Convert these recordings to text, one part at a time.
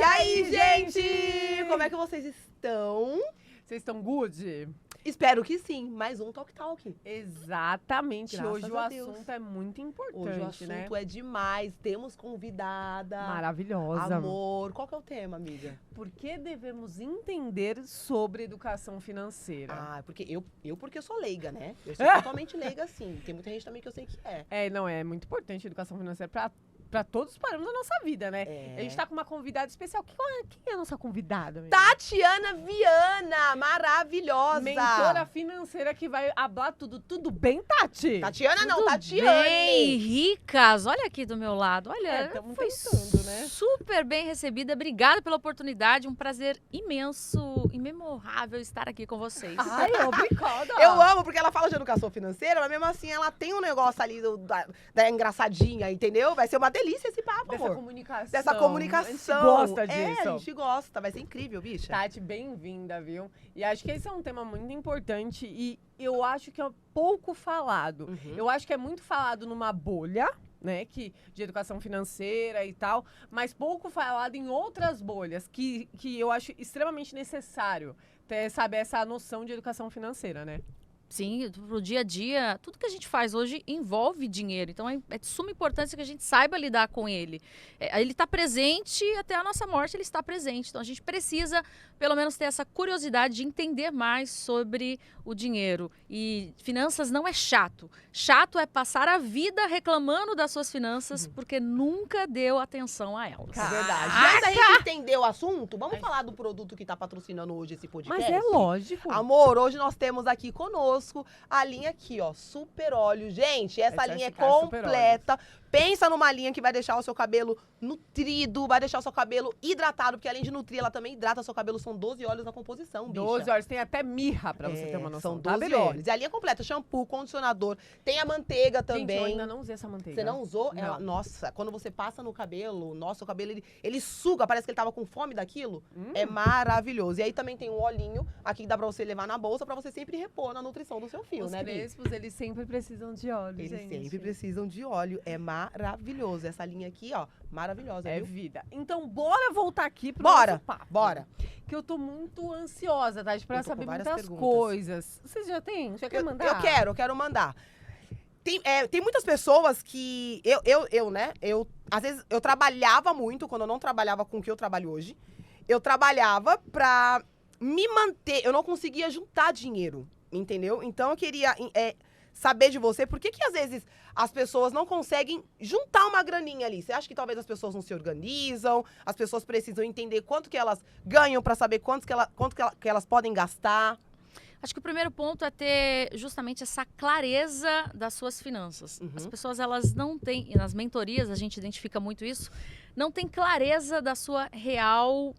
aí, gente? Como é que vocês estão? Vocês estão good? Espero que sim. Mais um Talk Talk. Exatamente. Graças Hoje o a Deus. assunto é muito importante, Hoje o assunto né? é demais. Temos convidada. Maravilhosa. Amor. Qual que é o tema, amiga? Por que devemos entender sobre educação financeira? Ah, porque porque eu sou leiga, né? Eu sou totalmente leiga, sim. Tem muita gente também que eu sei que é. É muito importante a educação financeira pra todos os parâmetros da nossa vida, né? É. A gente tá com uma convidada especial. Quem é a nossa convidada? amiga? Tatiana Viana, maravilhosa. Mentora financeira que vai hablar tudo. Tudo bem, Tati? Tatiana não, Tudo Tatiane. bem, ricas. Olha aqui do meu lado. Olha, Estamos foi tentando, né? super bem recebida. Obrigada pela oportunidade. Um prazer imenso, imemorável estar aqui com vocês. Ai, obrigada. Eu amo, porque ela fala de educação financeira, mas mesmo assim ela tem um negócio ali da engraçadinha, entendeu? Vai ser uma delícia esse papo, Dessa amor. comunicação. Dessa comunicação. A gente gosta É, disso. a gente gosta. Vai ser incrível, bicha. Tati, bem-vinda, viu? E acho que esse é um tema muito importante e eu acho que é pouco falado. Uhum. Eu acho que é muito falado numa bolha, né, de educação financeira e tal, mas pouco falado em outras bolhas, que eu acho extremamente necessário ter, saber essa noção de educação financeira, né? Sim, pro dia a dia, tudo que a gente faz hoje envolve dinheiro. Então é de suma importância que a gente saiba lidar com ele. Ele está presente, até a nossa morte ele está presente. Então a gente precisa, pelo menos, ter essa curiosidade de entender mais sobre o dinheiro. E finanças não é chato. Chato é passar a vida reclamando das suas finanças porque nunca deu atenção a elas. É verdade. Mas a gente entendeu o assunto, vamos falar do produto que tá patrocinando hoje esse podcast? Mas é lógico. Amor, hoje nós temos aqui conosco a linha aqui, ó, Super Óleo. Gente, essa linha é completa. Pensa numa linha que vai deixar o seu cabelo nutrido, vai deixar o seu cabelo hidratado, porque além de nutrir, ela também hidrata o seu cabelo. São 12 óleos na composição, bicha. 12 horas, tem até mirra pra você ter uma noção. São tá, 12 bebê? óleos. E a linha completa, shampoo, condicionador, tem a manteiga também. Gente, eu ainda não usei essa manteiga. Você não usou? Não. Ela, nossa, quando você passa no cabelo, nossa, o cabelo, ele suga, parece que ele tava com fome daquilo. É maravilhoso. E aí também tem um olhinho aqui que dá pra você levar na bolsa, pra você sempre repor na nutrição do seu fio, Os né, Bi? crespos, eles sempre precisam de óleo, Eles gente. sempre precisam de óleo. É maravilhoso. Essa linha aqui, ó, maravilhosa, É viu? vida. Então, bora voltar aqui pro Bora, nosso papo. bora. Que eu tô muito ansiosa, Tati, pra Eu tô com saber várias muitas perguntas. coisas. Vocês já têm? Já quer mandar? Eu quero mandar. Tem muitas pessoas que. Né? Às vezes, eu trabalhava muito, quando eu não trabalhava com o que eu trabalho hoje. Eu trabalhava pra me manter. Eu não conseguia juntar dinheiro, entendeu? Então, eu queria saber de você, por que às vezes as pessoas não conseguem juntar uma graninha ali? Você acha que talvez as pessoas não se organizam? As pessoas precisam entender quanto que elas ganham pra saber quanto que elas podem gastar? Acho que o primeiro ponto é ter justamente essa clareza das suas finanças. Uhum. As pessoas, elas não têm, e nas mentorias a gente identifica muito isso, não tem clareza da sua real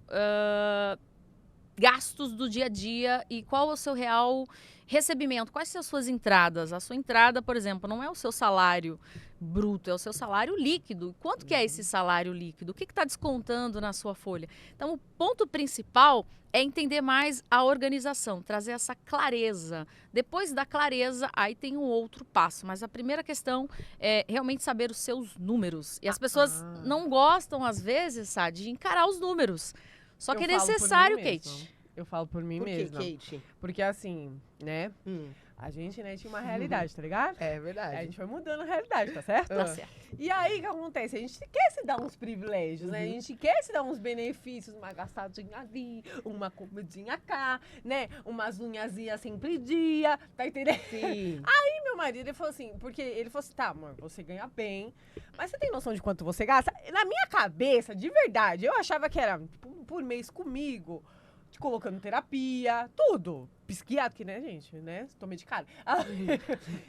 gastos do dia a dia e qual é o seu real recebimento, quais são as suas entradas. A sua entrada, por exemplo, não é o seu salário bruto, é o seu salário líquido. Quanto que é esse salário líquido? O que está descontando na sua folha? Então, o ponto principal é entender mais a organização, trazer essa clareza. Depois da clareza, aí tem um outro passo. Mas a primeira questão é realmente saber os seus números. E as pessoas não gostam, às vezes, sabe, de encarar os números. Só que é necessário, Kate. Eu falo por mim Por que, mesma. Kate? Porque assim, né? A gente, né, tinha uma realidade, tá ligado? É verdade. A gente foi mudando a realidade, tá certo? Tá certo. E aí, o que acontece? A gente quer se dar uns privilégios, né? A gente quer se dar uns benefícios, uma gastadinha ali, uma comidinha cá, né? Umas unhazinhas sempre dia, tá entendendo? Sim. E meu marido, ele falou assim, porque ele falou assim, tá, amor, você ganha bem, mas você tem noção de quanto você gasta? Na minha cabeça, de verdade, eu achava que era tipo, por mês comigo, te colocando terapia, tudo. Psiquiátrico, né, gente? Né? Tô medicada.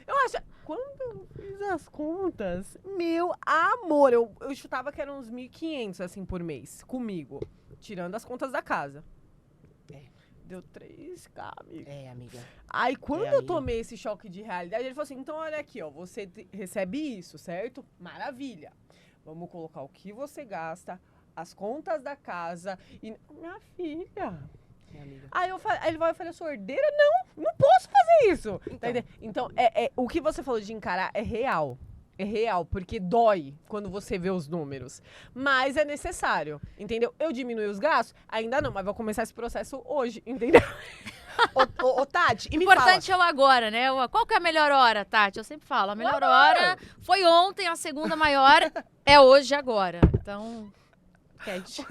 Eu acho. Quando eu fiz as contas, meu amor, eu chutava que eram uns 1.500, assim, por mês, comigo. Tirando as contas da casa. Deu 3K, amiga. É, amiga. Aí, quando eu amiga. tomei esse choque de realidade, ele falou assim, então, olha aqui, ó, você recebe isso, certo? Maravilha. Vamos colocar o que você gasta, as contas da casa e... Minha filha... É, amiga. Aí ele vai falar, sua herdeira? Não posso fazer isso. Então. Tá entendendo? Então, o que você falou de encarar é real. É real, porque dói quando você vê os números. Mas é necessário, entendeu? Eu diminui os gastos? Ainda não, mas vou começar esse processo hoje, entendeu? Ô, Tati, e O me importante é o agora, né? Qual que é a melhor hora, Tati? Eu sempre falo, a melhor hora foi ontem, a segunda maior é hoje e agora. Então, Cat,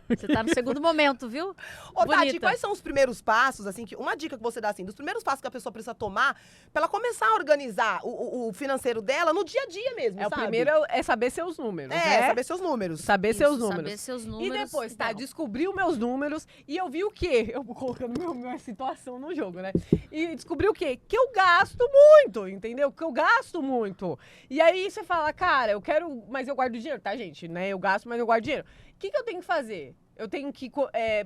você tá no segundo momento, viu? Ô, Tati, Bonita. quais são os primeiros passos, assim, uma dica que você dá, assim, dos primeiros passos que a pessoa precisa tomar pra ela começar a organizar o financeiro dela no dia a dia mesmo, O sabe? primeiro é saber seus números, né? saber seus números. Saber seus Isso, números. Saber seus E números. depois, tá? Então, Descobri os meus números e eu vi o quê? Eu vou colocando minha situação no jogo, né? E descobri o quê? Que eu gasto muito, entendeu? Que eu gasto muito. E aí você fala, cara, eu quero, mas eu guardo dinheiro, tá, gente? Né? Eu gasto, mas eu guardo dinheiro. O que eu tenho que fazer? Eu tenho que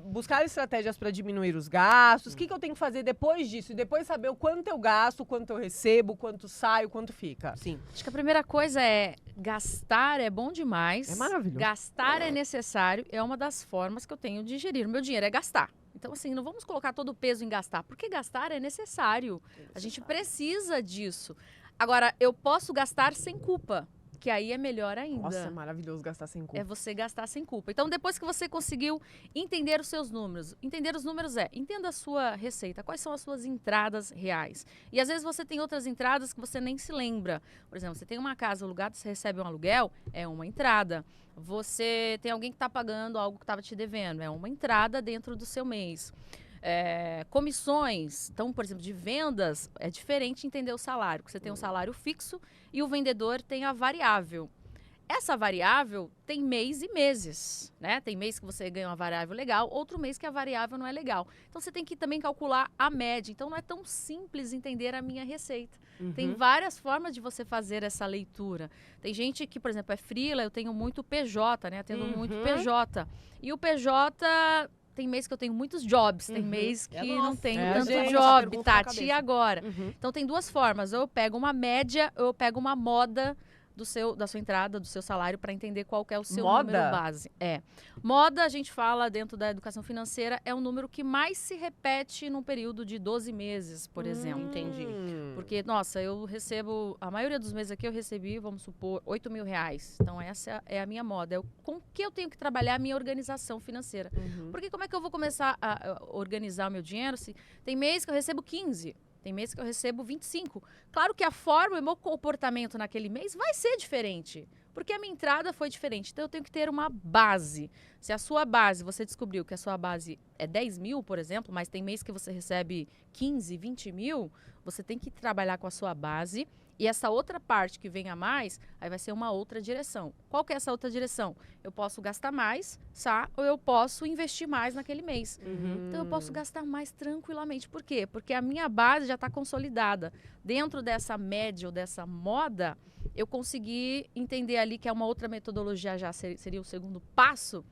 buscar estratégias para diminuir os gastos. O que eu tenho que fazer depois disso? E depois saber o quanto eu gasto, o quanto eu recebo, o quanto sai, o quanto fica. Sim. acho que a primeira coisa é gastar é bom demais. É maravilhoso. Gastar é necessário, é uma das formas que eu tenho de gerir o meu dinheiro, é gastar. Então, assim, não vamos colocar todo o peso em gastar, porque gastar é necessário. A gente precisa disso. Agora, eu posso gastar sem culpa, que aí é melhor ainda. Nossa, é maravilhoso gastar sem culpa. É você gastar sem culpa. Então, depois que você conseguiu entender os seus números, entender os números entenda a sua receita, quais são as suas entradas reais. E às vezes você tem outras entradas que você nem se lembra. Por exemplo, você tem uma casa alugada, você recebe um aluguel, é uma entrada. Você tem alguém que está pagando algo que estava te devendo, é uma entrada dentro do seu mês. Comissões, então, por exemplo, de vendas, é diferente entender o salário, porque você tem um salário fixo e o vendedor tem a variável. Essa variável tem mês e meses, né? Tem mês que você ganha uma variável legal, outro mês que a variável não é legal. Então, você tem que também calcular a média. Então, não é tão simples entender a minha receita. Tem várias formas de você fazer essa leitura. Tem gente que, por exemplo, é freela, eu tenho muito PJ, né? Atendo muito PJ. E o PJ... Tem mês que eu tenho muitos jobs, tem mês que não tenho tanto gente. job, Tati, e cabeça. agora? Então tem duas formas, ou eu pego uma média, ou eu pego uma moda da sua entrada, do seu salário, para entender qual que é o seu número base. Moda, a gente fala dentro da educação financeira, é um número que mais se repete num período de 12 meses, por exemplo. Entendi. Porque, nossa, eu recebo, a maioria dos meses aqui eu recebi, vamos supor, R$8.000. Então essa é a minha moda, é com que eu tenho que trabalhar a minha organização financeira. Porque como é que eu vou começar a organizar o meu dinheiro se tem mês que eu recebo 15? Tem mês que eu recebo 25. Claro que a forma e o meu comportamento naquele mês vai ser diferente, porque a minha entrada foi diferente. Então, eu tenho que ter uma base. Se a sua base, você descobriu que a sua base é 10 mil, por exemplo, mas tem mês que você recebe 15, 20 mil, você tem que trabalhar com a sua base. E essa outra parte que vem a mais, aí vai ser uma outra direção. Qual que é essa outra direção? Eu posso gastar mais, ou eu posso investir mais naquele mês. Então, eu posso gastar mais tranquilamente. Por quê? Porque a minha base já está consolidada. Dentro dessa média ou dessa moda, eu consegui entender ali que é uma outra metodologia, já seria o segundo passo,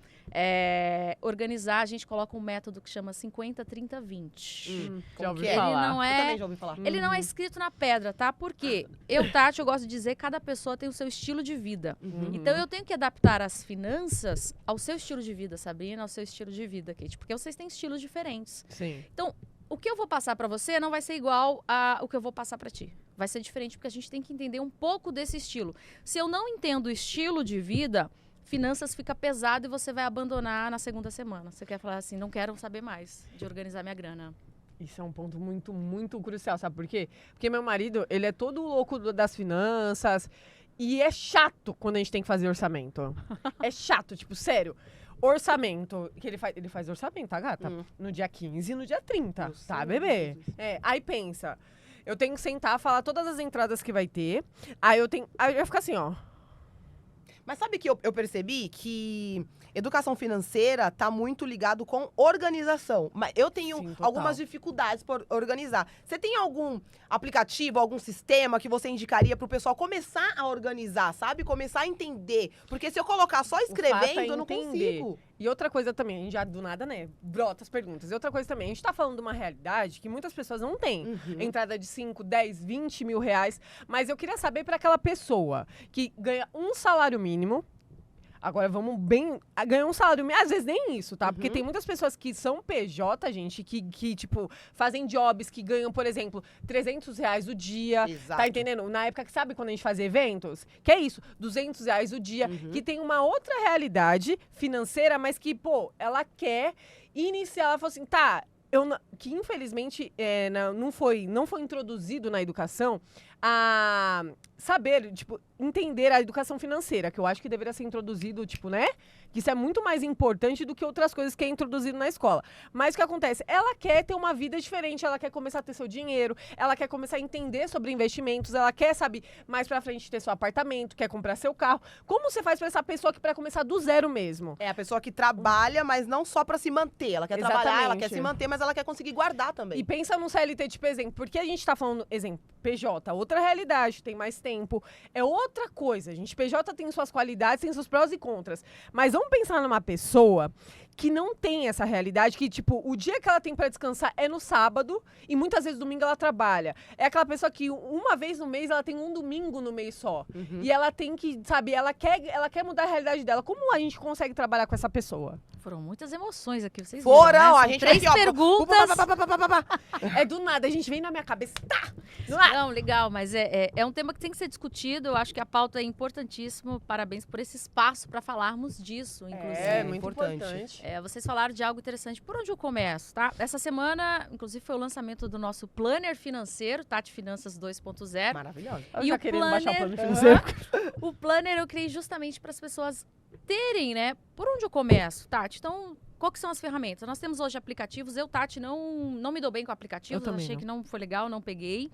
organizar, a gente coloca um método que chama 50-30-20. Já ouvi que é? falar. Ele não Eu é... também já ouvi falar. Ele não é escrito na pedra, tá? Por quê? Eu, Tati, eu gosto de dizer que cada pessoa tem o seu estilo de vida. Então, eu tenho que adaptar as finanças ao seu estilo de vida, Sabrina, ao seu estilo de vida, Kate. Porque vocês têm estilos diferentes. Sim. Então, o que eu vou passar pra você não vai ser igual ao que eu vou passar pra ti. Vai ser diferente, porque a gente tem que entender um pouco desse estilo. Se eu não entendo o estilo de vida, finanças fica pesado e você vai abandonar na segunda semana. Você quer falar assim, não quero saber mais de organizar minha grana. Isso é um ponto muito, muito crucial, sabe por quê? Porque meu marido, ele é todo louco das finanças e é chato quando a gente tem que fazer orçamento. É chato, tipo, sério. Orçamento, que ele faz orçamento, tá, gata? No dia 15 e no dia 30, tá, bebê? Aí pensa, eu tenho que sentar, falar todas as entradas que vai ter, aí eu vou ficar assim, ó. Mas sabe que eu percebi que educação financeira tá muito ligado com organização. Mas eu tenho Sim, total. algumas dificuldades por organizar. Você tem algum aplicativo, algum sistema que você indicaria pro pessoal começar a organizar, sabe? Começar a entender. Porque se eu colocar só fato é escrevendo, eu não entender. consigo. E outra coisa também, a gente já do nada, né, brota as perguntas. E outra coisa também, a gente tá falando de uma realidade que muitas pessoas não têm. Entrada de 5, 10, 20 mil reais. Mas eu queria saber para aquela pessoa que ganha um salário mínimo, Agora vamos ganhar um salário, às vezes nem isso, tá? Porque tem muitas pessoas que são PJ, gente, que tipo, fazem jobs que ganham, por exemplo, R$300 o dia, Exato. tá entendendo? Na época que sabe quando a gente fazia eventos? Que é isso, R$200 o dia, que tem uma outra realidade financeira, mas que, pô, ela quer iniciar, ela falou assim, tá, que infelizmente não foi introduzido na educação a saber, tipo, entender a educação financeira, que eu acho que deveria ser introduzido, tipo, né? Que isso é muito mais importante do que outras coisas que é introduzido na escola. Mas o que acontece? Ela quer ter uma vida diferente, ela quer começar a ter seu dinheiro, ela quer começar a entender sobre investimentos, ela quer, sabe, mais pra frente ter seu apartamento, quer comprar seu carro. Como você faz pra essa pessoa que pra começar do zero mesmo? É a pessoa que trabalha, mas não só pra se manter. Ela quer trabalhar, ela Exatamente. quer se manter, mas ela quer conseguir guardar também. E pensa num CLT, tipo, exemplo, porque a gente tá falando, exemplo, PJ, outra realidade, tem mais tempo, é outra coisa, gente. PJ tem suas qualidades, tem seus prós e contras. Mas vamos pensar numa pessoa que não tem essa realidade, que, tipo, o dia que ela tem pra descansar é no sábado e muitas vezes domingo ela trabalha. É aquela pessoa que uma vez no mês ela tem um domingo no mês só. E ela tem que, sabe, ela quer mudar a realidade dela. Como a gente consegue trabalhar com essa pessoa? Foram muitas emoções aqui, vocês Foram, viram, né? a São gente três aqui, ó, perguntas. É do nada, a gente vem na minha cabeça, tá? Do nada. Não, legal, mas é um tema que tem que ser discutido. Eu acho que a pauta é importantíssimo. Parabéns por esse espaço para falarmos disso, inclusive. É, muito importante. importante. Vocês falaram de algo interessante. Por onde eu começo, tá? Essa semana, inclusive, foi o lançamento do nosso Planner Financeiro, Tati Finanças 2.0. Maravilhosa. Eu E já o querendo baixar o plano planner- financeiro. O Planner eu criei justamente para as pessoas terem, né? Por onde eu começo, Tati? Então, qual que são as ferramentas? Nós temos hoje aplicativos. Eu, Tati, não me dou bem com aplicativos. Eu também achei não. que não foi legal, não peguei.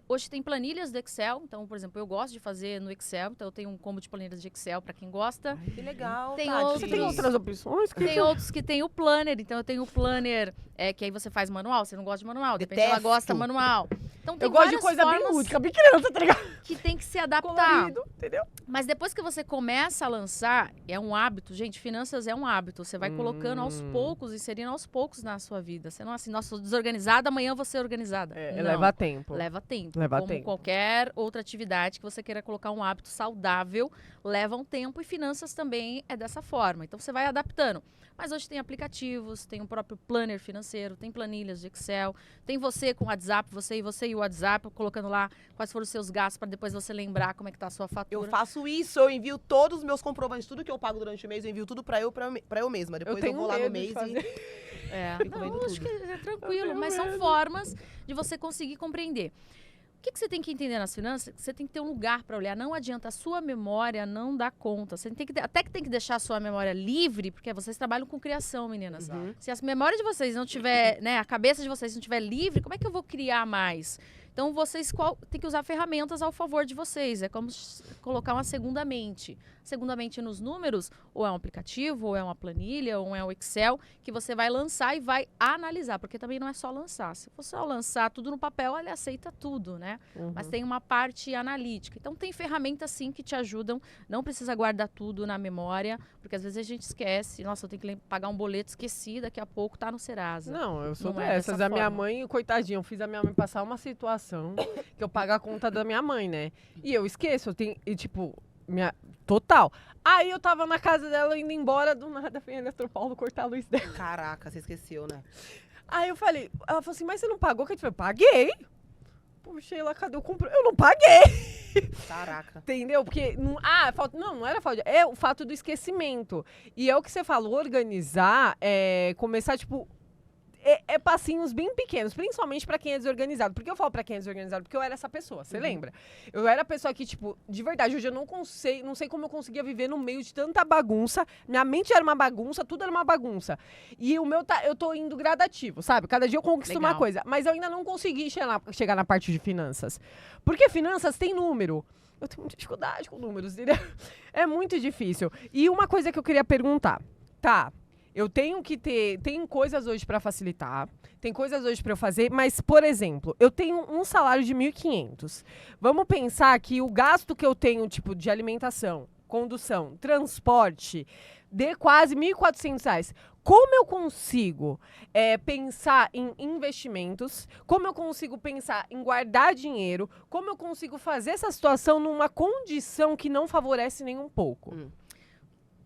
Hoje tem planilhas do Excel. Então, por exemplo, eu gosto de fazer no Excel. Então, eu tenho um combo de planilhas de Excel para quem gosta. Que legal, Tem Tati. outros- Você tem outras opções? Tem outros que tem o Planner. Então, eu tenho o Planner, que aí você faz manual. Você não gosta de manual. De repente, ela Detesto. gosta manual. Então, tem Eu gosto de várias coisa bem formas lúdica, bem criança, tá ligado? que tem que se adaptar. Colorido, entendeu? Mas depois que você começa a lançar, é um hábito. Gente, finanças é um hábito. Você vai colocando aos poucos, inserindo aos poucos na sua vida. Você não é assim, nossa, sou desorganizada, amanhã eu vou ser organizada. Não. Leva tempo. Leva tempo. Leva Como tempo. qualquer outra atividade que você queira colocar um hábito saudável, leva um tempo e finanças também é dessa forma. Então você vai adaptando. Mas hoje tem aplicativos, tem o próprio planner financeiro, tem planilhas de Excel, tem você com o WhatsApp, você e o WhatsApp, colocando lá quais foram os seus gastos para depois você lembrar como é que tá a sua fatura. Eu faço isso, eu envio todos os meus comprovantes, tudo que eu pago durante o mês, eu envio tudo pra eu mesma. Depois eu tenho vou lá no medo de mês fazer. e fico vendo Não, acho tudo. que é Eu tranquilo, tenho mas são medo. formas de você conseguir compreender. O que você tem que entender nas finanças? Você tem que ter um lugar para olhar. Não adianta, a sua memória não dá conta. Você tem que até que tem que deixar a sua memória livre, porque vocês trabalham com criação, meninas. Se a memória de vocês não tiver, né, a cabeça de vocês não tiver livre, como é que eu vou criar mais? Então, vocês têm que usar ferramentas ao favor de vocês. É como colocar uma segunda mente. Segunda mente nos números, ou é um aplicativo, ou é uma planilha, ou é um Excel, que você vai lançar e vai analisar. Porque também não é só lançar. Se for só lançar tudo no papel, ele aceita tudo, né? Mas tem uma parte analítica. Então, tem ferramentas, sim, que te ajudam. Não precisa guardar tudo na memória, porque às vezes a gente esquece. Nossa, eu tenho que pagar um boleto, esqueci, daqui a pouco tá no Serasa. Não, eu sou Não é dessas. dessa A minha forma. mãe, coitadinha, eu fiz a minha mãe passar uma situação que eu pago a conta da minha mãe, né? E eu esqueço, e tipo, total. Aí eu tava na casa dela, indo embora, do nada vem a Eletropaulo cortar a luz dela. Caraca, você esqueceu, né? Aí eu falei, ela falou assim, mas você não pagou? Que eu falei, paguei. Puxei lá, cadê o compro? Eu não paguei. Caraca. Entendeu? Porque, não era falta, é o fato do esquecimento. E é o que você falou, organizar, começar, tipo, passinhos bem pequenos, principalmente pra quem é desorganizado. Por que eu falo pra quem é desorganizado? Porque eu era essa pessoa, você lembra? Eu era a pessoa que, tipo, de verdade, hoje eu não sei como eu conseguia viver no meio de tanta bagunça. Minha mente era uma bagunça, tudo era uma bagunça. E o meu, eu tô indo gradativo, sabe? Cada dia eu conquisto uma Legal. coisa. Mas eu ainda não consegui chegar na parte de finanças. Porque finanças tem número. Eu tenho muita dificuldade com números, entendeu? É muito difícil. E uma coisa que eu queria perguntar, tá? Eu tenho que ter. Tem coisas hoje pra facilitar, tem coisas hoje pra eu fazer, mas, por exemplo, eu tenho um salário de 1.500. Vamos pensar que o gasto que eu tenho, tipo, de alimentação, condução, transporte, dê quase R$1.400. Como eu consigo pensar em investimentos? Como eu consigo pensar em guardar dinheiro? Como eu consigo fazer essa situação numa condição que não favorece nem um pouco?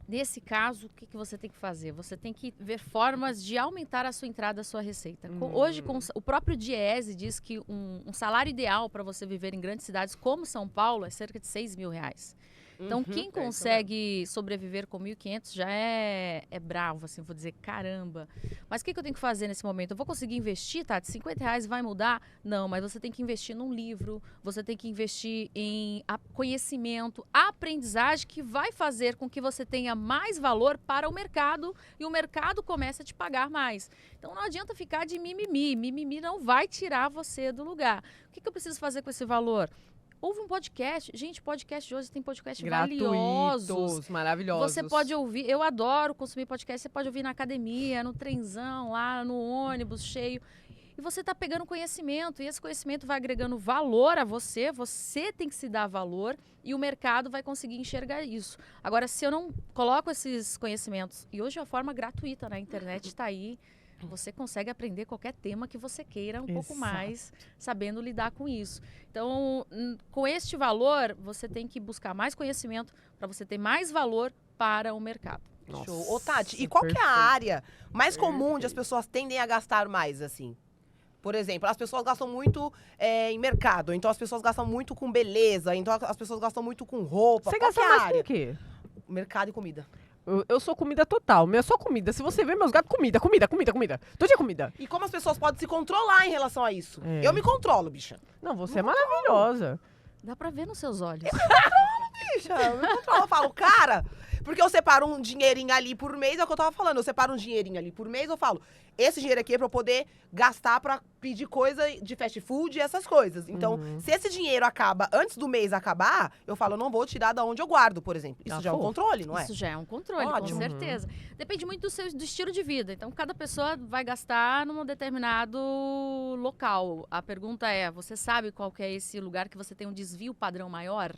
Nesse caso, o que você tem que fazer? Você tem que ver formas de aumentar a sua entrada, a sua receita. Hoje, o próprio Diese diz que um salário ideal para você viver em grandes cidades como São Paulo é cerca de R$6.000. Então, quem consegue sobreviver com 1.500 já é bravo, assim, vou dizer, caramba. Mas o que eu tenho que fazer nesse momento? Eu vou conseguir investir, Tati? R$50 vai mudar? Não, mas você tem que investir num livro, você tem que investir em conhecimento, aprendizagem que vai fazer com que você tenha mais valor para o mercado e o mercado comece a te pagar mais. Então, não adianta ficar de mimimi. Mimimi não vai tirar você do lugar. O que eu preciso fazer com esse valor? Houve um podcast. Gente, podcast de hoje tem podcast valiosos. Maravilhosos. Você pode ouvir. Eu adoro consumir podcast. Você pode ouvir na academia, no trenzão, lá no ônibus cheio. E você está pegando conhecimento. E esse conhecimento vai agregando valor a você. Você tem que se dar valor. E o mercado vai conseguir enxergar isso. Agora, se eu não coloco esses conhecimentos... E hoje a forma gratuita na internet está aí. Você consegue aprender qualquer tema que você queira um pouco mais, sabendo lidar com isso. Então, com este valor, você tem que buscar mais conhecimento para você ter mais valor para o mercado. Nossa. Show. Ô, Tati, e qual que é a área mais comum onde as pessoas tendem a gastar mais, assim? Por exemplo, as pessoas gastam muito em mercado, então as pessoas gastam muito com beleza, então as pessoas gastam muito com roupa. Você qual gasta que é a mais área? com o quê? Mercado e comida. Eu sou comida total. Meu é só comida. Se você ver meus gatos, comida. Todo dia comida. E como as pessoas podem se controlar em relação a isso? É. Eu me controlo, bicha. Não, você é maravilhosa. Dá pra ver nos seus olhos. Bicha, eu me controlo. Eu falo, cara, porque eu separo um dinheirinho ali por mês, é o que eu tava falando. Eu separo um dinheirinho ali por mês, eu falo, esse dinheiro aqui é pra eu poder gastar pra pedir coisa de fast food e essas coisas. Então, se esse dinheiro acaba antes do mês acabar, eu falo, eu não vou tirar da onde eu guardo, por exemplo. Isso já é um controle, não é? Isso já é um controle, Ótimo. com certeza. Depende muito do estilo de vida. Então, cada pessoa vai gastar num determinado local. A pergunta é, você sabe qual que é esse lugar que você tem um desvio padrão maior?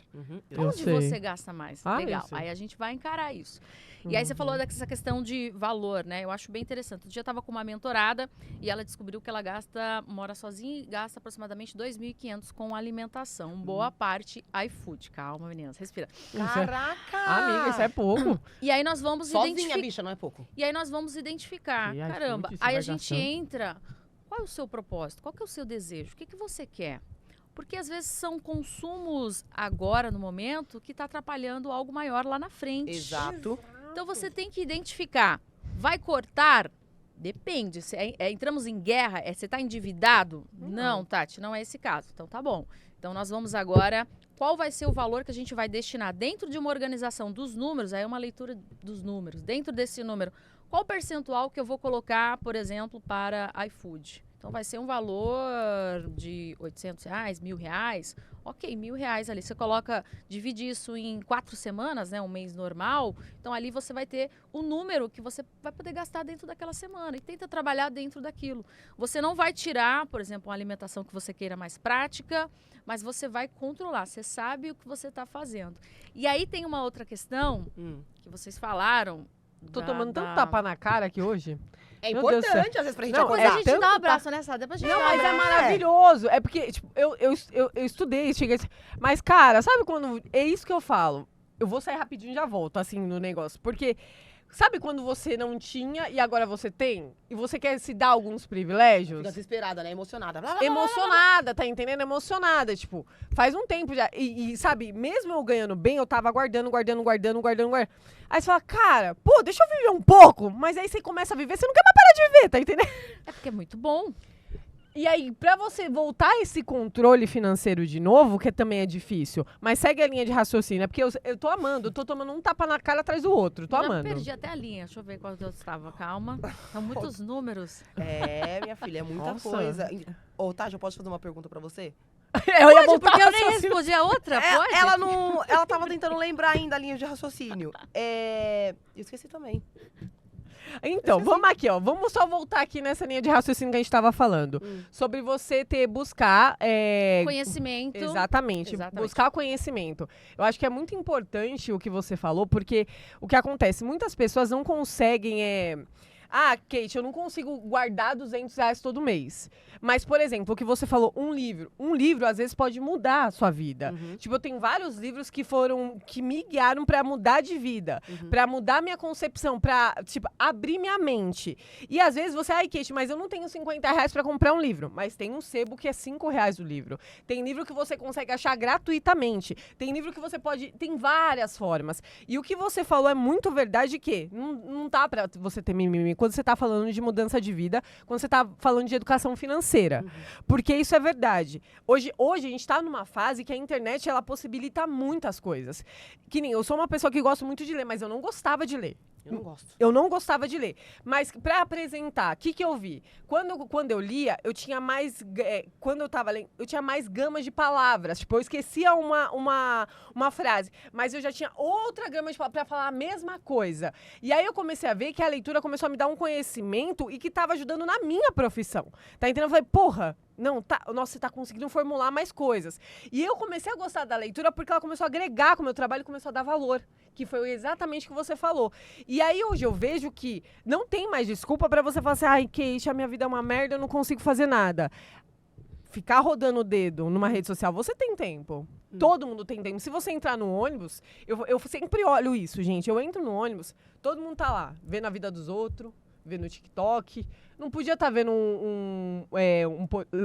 Eu Onde sei. você gasta mais? Ah, Legal. eu sei. Aí a gente vai encarar isso. E aí você falou dessa questão de valor, né? Eu acho bem interessante. Um dia eu tava com uma mentorada e ela descobriu que ela mora sozinha e gasta aproximadamente 2.500 com alimentação. Boa parte iFood. Calma, meninas, respira. Caraca! Amiga, isso é pouco. E aí nós vamos Sozinha, identificar. bicha, não é pouco. E aí nós vamos identificar. E iFood, Caramba, você aí vai a gente gastando. entra. Qual é o seu propósito? Qual que é o seu desejo? O que você quer? Porque às vezes são consumos agora, no momento, que está atrapalhando algo maior lá na frente. Exato. Então você tem que identificar. Vai cortar? Depende. Entramos em guerra? Você está endividado? Não, Tati, não é esse caso. Então tá bom. Então nós vamos agora... Qual vai ser o valor que a gente vai destinar dentro de uma organização dos números? Aí é uma leitura dos números. Dentro desse número, qual o percentual que eu vou colocar, por exemplo, para iFood? Então vai ser um valor de R$800, R$1.000. Ok, R$1.000 ali. Você coloca, divide isso em 4 semanas, né? Um mês normal. Então ali você vai ter o número que você vai poder gastar dentro daquela semana. E tenta trabalhar dentro daquilo. Você não vai tirar, por exemplo, uma alimentação que você queira mais prática, mas você vai controlar. Você sabe o que você está fazendo. E aí tem uma outra questão que vocês falaram. Tô tomando tanto tapa na cara aqui hoje. É Meu Deus do importante, às vezes, pra gente Não, acordar. A gente tanto dá um abraço nessa, depois a gente Não, dá um mas é abraço. maravilhoso. É porque, tipo, eu estudei, cheguei... Mas, cara, sabe quando... É isso que eu falo. Eu vou sair rapidinho e já volto, assim, no negócio. Porque... Sabe quando você não tinha e agora você tem? E você quer se dar alguns privilégios? Fica desesperada, né? Emocionada. Blá, blá, blá, Emocionada, tá entendendo? Emocionada, tipo, faz um tempo já. E, sabe, mesmo eu ganhando bem, eu tava guardando. Aí você fala, cara, pô, deixa eu viver um pouco. Mas aí você começa a viver, você não quer mais parar de viver, tá entendendo? É porque é muito bom. E aí, pra você voltar a esse controle financeiro de novo, que também é difícil, mas segue a linha de raciocínio, é porque eu tô amando, eu tô tomando um tapa na cara atrás do outro, tô Já amando. perdi até a linha. Deixa eu ver qual eu estava. Calma. São muitos números. É, minha filha, é muita Nossa. coisa. Ô, Tati, eu posso fazer uma pergunta pra você? Eu ia Pode, voltar porque eu ao nem raciocínio. respondi a outra, pode? Ela não... Ela tava tentando lembrar ainda a linha de raciocínio. Eu esqueci também. Então, vamos aqui, ó. Vamos só voltar aqui nessa linha de raciocínio que a gente tava falando. Sobre você buscar... Conhecimento. Exatamente, buscar conhecimento. Eu acho que é muito importante o que você falou, porque o que acontece, muitas pessoas não conseguem... Ah, Kate, eu não consigo guardar R$200 todo mês. Mas, por exemplo, o que você falou, um livro às vezes pode mudar a sua vida. Tipo, eu tenho vários livros que me guiaram pra mudar de vida, pra mudar minha concepção, pra, tipo, abrir minha mente. E às vezes você, ai, Kate, mas eu não tenho R$50 pra comprar um livro. Mas tem um sebo que é R$5 o livro. Tem livro que você consegue achar gratuitamente. Tem livro que você pode... Tem várias formas. E o que você falou é muito verdade que não dá pra você ter mimimi quando você tá falando de mudança de vida, quando você tá falando de educação financeira. Porque isso é verdade. Hoje a gente tá numa fase que a internet, ela possibilita muitas coisas. Que nem eu sou uma pessoa que gosto muito de ler, mas eu não gostava de ler. Eu não gosto. Eu não gostava de ler. Mas pra apresentar, o que eu vi? Quando eu lia, eu tinha mais... quando eu tava lendo, eu tinha mais gama de palavras. Tipo, eu esquecia uma frase. Mas eu já tinha outra gama de palavras pra falar a mesma coisa. E aí eu comecei a ver que a leitura começou a me dar um conhecimento e que tava ajudando na minha profissão. Tá entendendo? Eu falei, porra... Não, nossa, você tá conseguindo formular mais coisas. E eu comecei a gostar da leitura porque ela começou a agregar com o meu trabalho e começou a dar valor. Que foi exatamente o que você falou. E aí hoje eu vejo que não tem mais desculpa pra você falar assim, ai, Kate, a minha vida é uma merda, eu não consigo fazer nada. Ficar rodando o dedo numa rede social, você tem tempo. Todo mundo tem tempo. Se você entrar no ônibus, eu sempre olho isso, gente. Eu entro no ônibus, todo mundo tá lá, vendo a vida dos outros, vendo o TikTok. Não podia estar vendo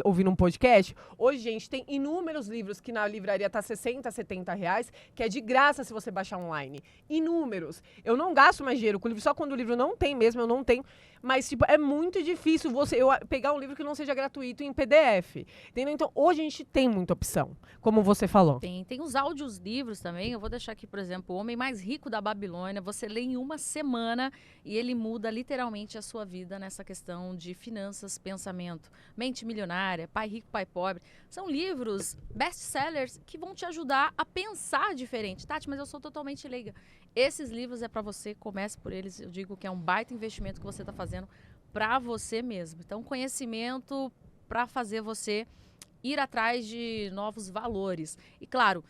ouvindo um podcast? Hoje, gente, tem inúmeros livros que na livraria tá R$60, R$70, que é de graça se você baixar online. Inúmeros. Eu não gasto mais dinheiro com livro, só quando o livro não tem mesmo, eu não tenho. Mas, tipo, é muito difícil eu pegar um livro que não seja gratuito em PDF. Entendeu? Então, hoje a gente tem muita opção, como você falou. Tem os áudios livros também. Eu vou deixar aqui, por exemplo, O Homem Mais Rico da Babilônia. Você lê em uma semana e ele muda literalmente a sua vida nessa questão de finanças, pensamento. Mente Milionária, Pai Rico, Pai Pobre. São livros best-sellers que vão te ajudar a pensar diferente. Tati, mas eu sou totalmente leiga. Esses livros é para você, comece por eles. Eu digo que é um baita investimento que você está fazendo para você mesmo. Então, conhecimento para fazer você ir atrás de novos valores. E claro,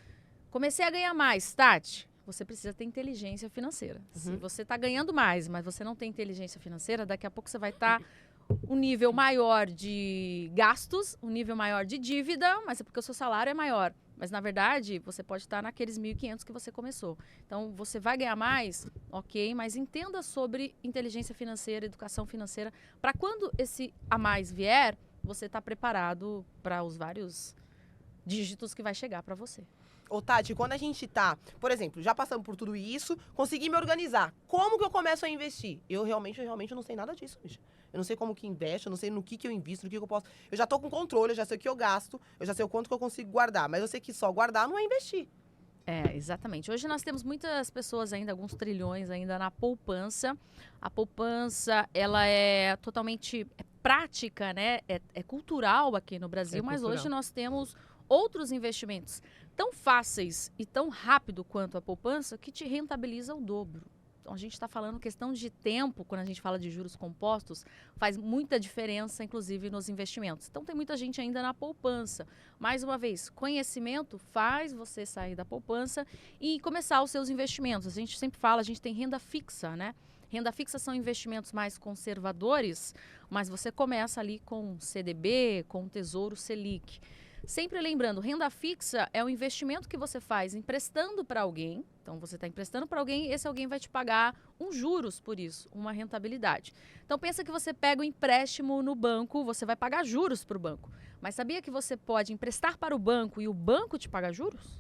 comecei a ganhar mais, Tati. Você precisa ter inteligência financeira. Se você está ganhando mais, mas você não tem inteligência financeira, daqui a pouco você vai estar um nível maior de gastos, um nível maior de dívida, mas é porque o seu salário é maior. Mas, na verdade, você pode estar naqueles 1.500 que você começou. Então, você vai ganhar mais, ok, mas entenda sobre inteligência financeira, educação financeira, para quando esse a mais vier, você está preparado para os vários dígitos que vai chegar para você. Ô, Tati, quando a gente tá, por exemplo, já passamos por tudo isso, consegui me organizar. Como que eu começo a investir? Eu realmente não sei nada disso, bicho. Eu não sei como que investe, eu não sei no que eu invisto, no que eu posso... Eu já tô com controle, eu já sei o que eu gasto, eu já sei o quanto que eu consigo guardar. Mas eu sei que só guardar não é investir. É, exatamente. Hoje nós temos muitas pessoas ainda, alguns trilhões ainda na poupança. A poupança, ela é totalmente prática, né? É cultural aqui no Brasil, mas hoje nós temos outros investimentos tão fáceis e tão rápido quanto a poupança que te rentabiliza o dobro. Então, a gente está falando questão de tempo, quando a gente fala de juros compostos, faz muita diferença, inclusive, nos investimentos. Então, tem muita gente ainda na poupança. Mais uma vez, conhecimento faz você sair da poupança e começar os seus investimentos. A gente sempre fala, a gente tem renda fixa, né? Renda fixa são investimentos mais conservadores, mas você começa ali com CDB, com Tesouro Selic. Sempre lembrando, renda fixa é um investimento que você faz emprestando para alguém. Então, você está emprestando para alguém e esse alguém vai te pagar uns juros por isso, uma rentabilidade. Então, pensa que você pega o empréstimo no banco, você vai pagar juros para o banco. Mas sabia que você pode emprestar para o banco e o banco te paga juros?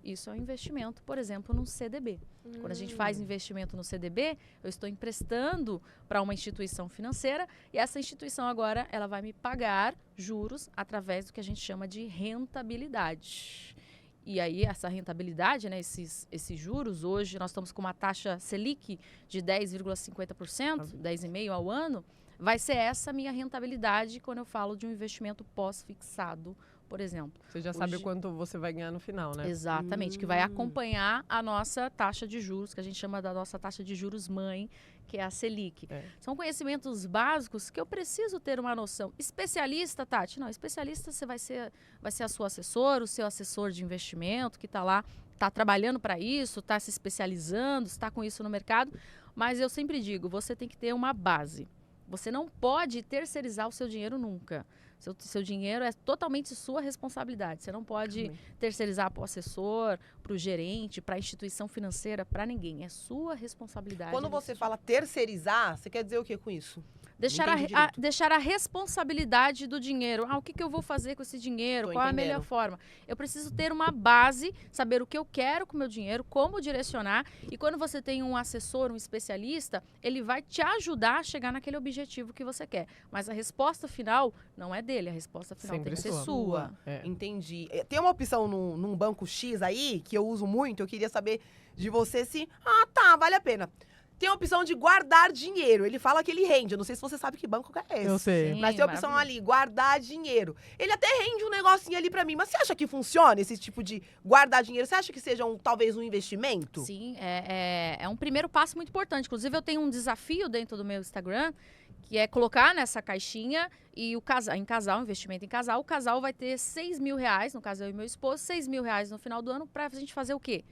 Isso é um investimento, por exemplo, no CDB. Quando a gente faz investimento no CDB, eu estou emprestando para uma instituição financeira e essa instituição agora ela vai me pagar juros através do que a gente chama de rentabilidade. E aí, essa rentabilidade, né, esses juros, hoje nós estamos com uma taxa Selic de 10,50%, 10,5% ao ano, vai ser essa minha rentabilidade quando eu falo de um investimento pós-fixado, por exemplo. Você já sabe quanto você vai ganhar no final, né? Exatamente, que vai acompanhar a nossa taxa de juros, que a gente chama da nossa taxa de juros mãe, que é a Selic. São conhecimentos básicos que eu preciso ter uma noção. Especialista, Tati? Não, especialista você vai ser a sua assessora, o seu assessor de investimento, que está lá, está trabalhando para isso, está se especializando, está com isso no mercado. Mas eu sempre digo, você tem que ter uma base. Você não pode terceirizar o seu dinheiro nunca. Seu dinheiro é totalmente sua responsabilidade. Você não pode terceirizar para o assessor, para o gerente, para a instituição financeira, para ninguém. É sua responsabilidade. Quando você fala terceirizar, você quer dizer o que com isso? Deixar a responsabilidade do dinheiro. O que eu vou fazer com esse dinheiro? Tô Qual a melhor forma? Eu preciso ter uma base, saber o que eu quero com o meu dinheiro, como direcionar. E quando você tem um assessor, um especialista, ele vai te ajudar a chegar naquele objetivo que você quer. Mas a resposta final não é dele, a resposta final Sempre tem que ser sua. sua. Entendi. Tem uma opção num banco X aí, que eu uso muito, eu queria saber de você se... vale a pena. Tem a opção de guardar dinheiro. Ele fala que ele rende. Eu não sei se você sabe que banco que é esse. Eu sei. Sim, Mas tem a opção ali, guardar dinheiro. Ele até rende um negocinho ali pra mim. Mas você acha que funciona esse tipo de guardar dinheiro? Você acha que seja talvez um investimento? Sim, é um primeiro passo muito importante. Inclusive, eu tenho um desafio dentro do meu Instagram, que é colocar nessa caixinha e investimento em casal, o casal vai ter R$6.000, no caso eu e meu esposo, R$6.000 no final do ano, pra gente fazer o quê?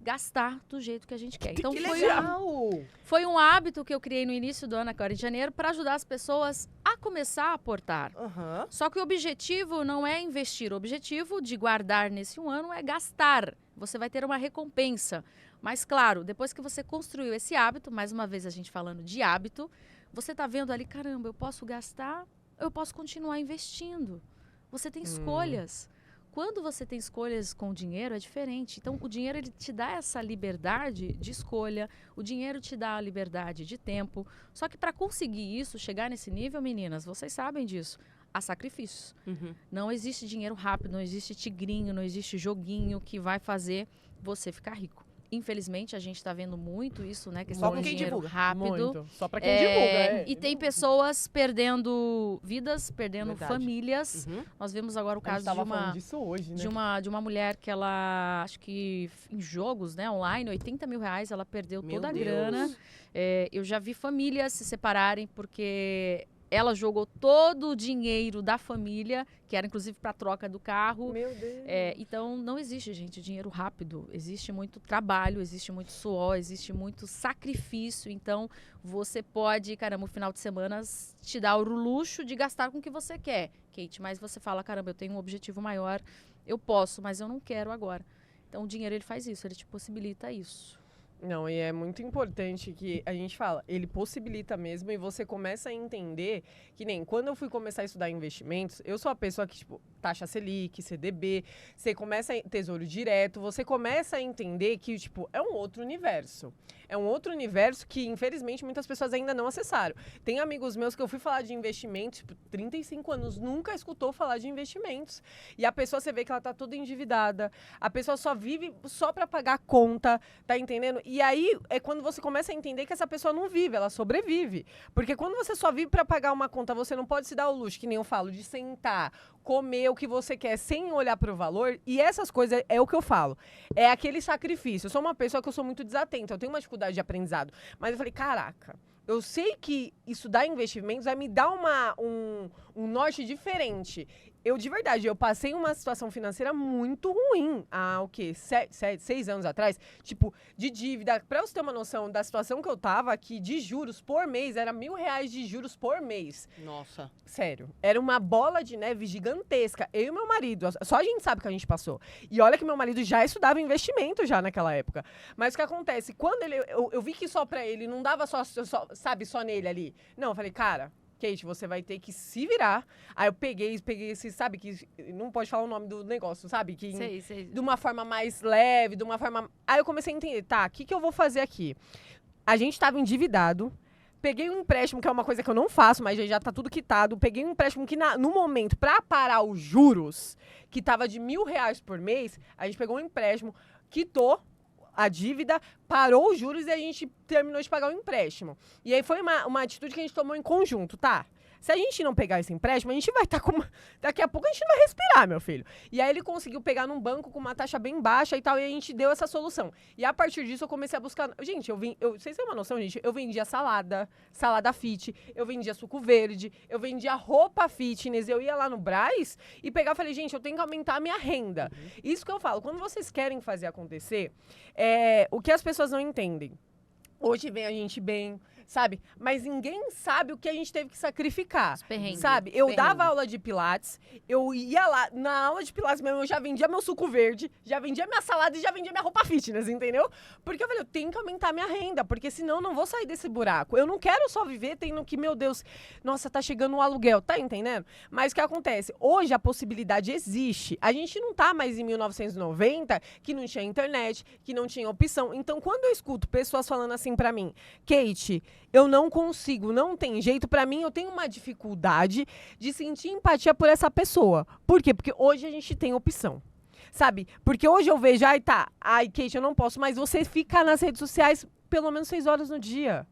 Gastar do jeito que a gente quer. Então, Que legal! foi um hábito que eu criei no início do ano, agora em janeiro, para ajudar as pessoas a começar a aportar. Aham. Só que o objetivo não é investir, o objetivo de guardar nesse um ano é gastar. Você vai ter uma recompensa. Mas, claro, depois que você construiu esse hábito, mais uma vez a gente falando de hábito, você está vendo ali, caramba, eu posso gastar, eu posso continuar investindo. Você tem escolhas. Quando você tem escolhas com o dinheiro, é diferente. Então, o dinheiro ele te dá essa liberdade de escolha, o dinheiro te dá a liberdade de tempo. Só que para conseguir isso, chegar nesse nível, meninas, vocês sabem disso, há sacrifícios. Não existe dinheiro rápido, não existe tigrinho, não existe joguinho que vai fazer você ficar rico. Infelizmente, a gente está vendo muito isso, né? Questão Só com de quem dinheiro divulga. rápido. Muito. Só pra quem divulga. E tem pessoas perdendo vidas, perdendo Verdade. famílias. Nós vemos agora o A gente caso tava falando disso hoje, né? de uma mulher que ela, acho que em jogos, né, online, R$80.000, ela perdeu Meu toda a Deus. grana. Eu já vi famílias se separarem porque ela jogou todo o dinheiro da família, que era inclusive para troca do carro. Meu Deus. Então, não existe, gente, dinheiro rápido. Existe muito trabalho, existe muito suor, existe muito sacrifício. Então, você pode, caramba, no final de semana, te dar o luxo de gastar com o que você quer, Kate. Mas você fala, caramba, eu tenho um objetivo maior, eu posso, mas eu não quero agora. Então, o dinheiro, ele faz isso, ele te possibilita isso. Não, e é muito importante que a gente fala, ele possibilita mesmo e você começa a entender que nem quando eu fui começar a estudar investimentos, eu sou a pessoa que, tipo, taxa Selic, CDB, você começa a tesouro direto, você começa a entender que, tipo, é um outro universo. É um outro universo que, infelizmente, muitas pessoas ainda não acessaram. Tem amigos meus que eu fui falar de investimentos, tipo, 35 anos, nunca escutou falar de investimentos. E a pessoa, você vê que ela tá toda endividada, a pessoa só vive só pra pagar conta, tá entendendo? E aí é quando você começa a entender que essa pessoa não vive, ela sobrevive. Porque quando você só vive pra pagar uma conta, você não pode se dar o luxo, que nem eu falo, de sentar, comer o que você quer sem olhar pro valor. E essas coisas é o que eu falo. É aquele sacrifício. Eu sou uma pessoa que eu sou muito desatenta, eu tenho uma dificuldade de aprendizado. Mas eu falei, caraca, eu sei que estudar investimentos vai me dar um norte diferente. Eu, de verdade, eu passei uma situação financeira muito ruim há, 6 anos atrás, tipo, de dívida. Pra você ter uma noção da situação que eu tava aqui, de juros por mês, era R$1.000 de juros por mês. Nossa. Sério. Era uma bola de neve gigantesca. Eu e meu marido, só a gente sabe que a gente passou. E olha que meu marido já estudava investimento já naquela época. Mas o que acontece? Quando eu vi que só pra ele, não dava só nele ali. Não, eu falei, cara, Kate, você vai ter que se virar. Aí eu peguei esse, sabe, que não pode falar o nome do negócio, sabe? Que Sei. de uma forma mais leve, de uma forma... Aí eu comecei a entender, tá, o que eu vou fazer aqui? A gente tava endividado, peguei um empréstimo, que é uma coisa que eu não faço, mas já tá tudo quitado. Peguei um empréstimo que no momento, pra parar os juros, que tava de R$1.000 por mês, a gente pegou um empréstimo, quitou a dívida, parou os juros e a gente terminou de pagar o empréstimo. E aí foi uma atitude que a gente tomou em conjunto, tá? Se a gente não pegar esse empréstimo, a gente vai estar com... Daqui a pouco a gente não vai respirar, meu filho. E aí ele conseguiu pegar num banco com uma taxa bem baixa e tal, e a gente deu essa solução. E a partir disso eu comecei a buscar... Gente, vocês têm uma noção, gente? Eu vendia salada fit, eu vendia suco verde, eu vendia roupa fitness, eu ia lá no Brás e pegava e falei, gente, eu tenho que aumentar a minha renda. Isso que eu falo, quando vocês querem fazer acontecer, o que as pessoas não entendem. Hoje vem a gente bem, sabe? Mas ninguém sabe o que a gente teve que sacrificar. Os perrengues. Sabe? Eu Perrengue. dava aula de pilates, eu ia lá, na aula de pilates mesmo, eu já vendia meu suco verde, já vendia minha salada e já vendia minha roupa fitness, entendeu? Porque eu falei, eu tenho que aumentar minha renda, porque senão eu não vou sair desse buraco. Eu não quero só viver tendo que, meu Deus, nossa, tá chegando um aluguel, tá entendendo? Mas o que acontece? Hoje a possibilidade existe. A gente não tá mais em 1990, que não tinha internet, que não tinha opção. Então, quando eu escuto pessoas falando assim pra mim, Kate, eu não consigo, não tem jeito. Pra mim, eu tenho uma dificuldade de sentir empatia por essa pessoa. Por quê? Porque hoje a gente tem opção. Sabe? Porque hoje eu vejo, ai, Kate, eu não posso, mas você fica nas redes sociais pelo menos 6 horas no dia.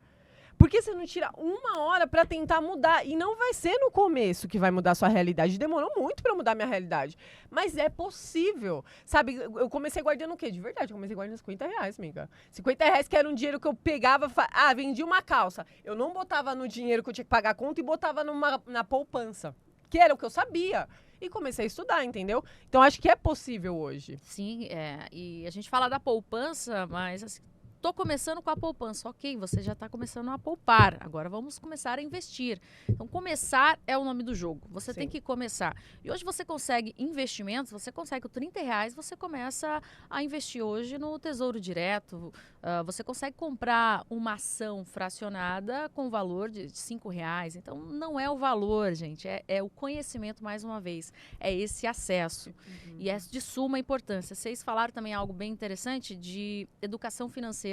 Por que você não tira 1 hora pra tentar mudar? E não vai ser no começo que vai mudar a sua realidade. Demorou muito pra mudar minha realidade. Mas é possível. Sabe, eu comecei guardando o quê? De verdade, eu comecei guardando R$50, amiga. R$50 que era um dinheiro que eu pegava, vendi uma calça. Eu não botava no dinheiro que eu tinha que pagar a conta e botava na poupança. Que era o que eu sabia. E comecei a estudar, entendeu? Então, acho que é possível hoje. Sim, e a gente fala da poupança, mas assim, tô começando com a poupança. Ok, você já está começando a poupar. Agora vamos começar a investir. Então, começar é o nome do jogo. Você tem que começar. E hoje você consegue investimentos, você consegue com R$30, você começa a investir hoje no Tesouro Direto. Você consegue comprar uma ação fracionada com valor de R$5. Então, não é o valor, gente. É o conhecimento, mais uma vez. É esse acesso. E é de suma importância. Vocês falaram também algo bem interessante de educação financeira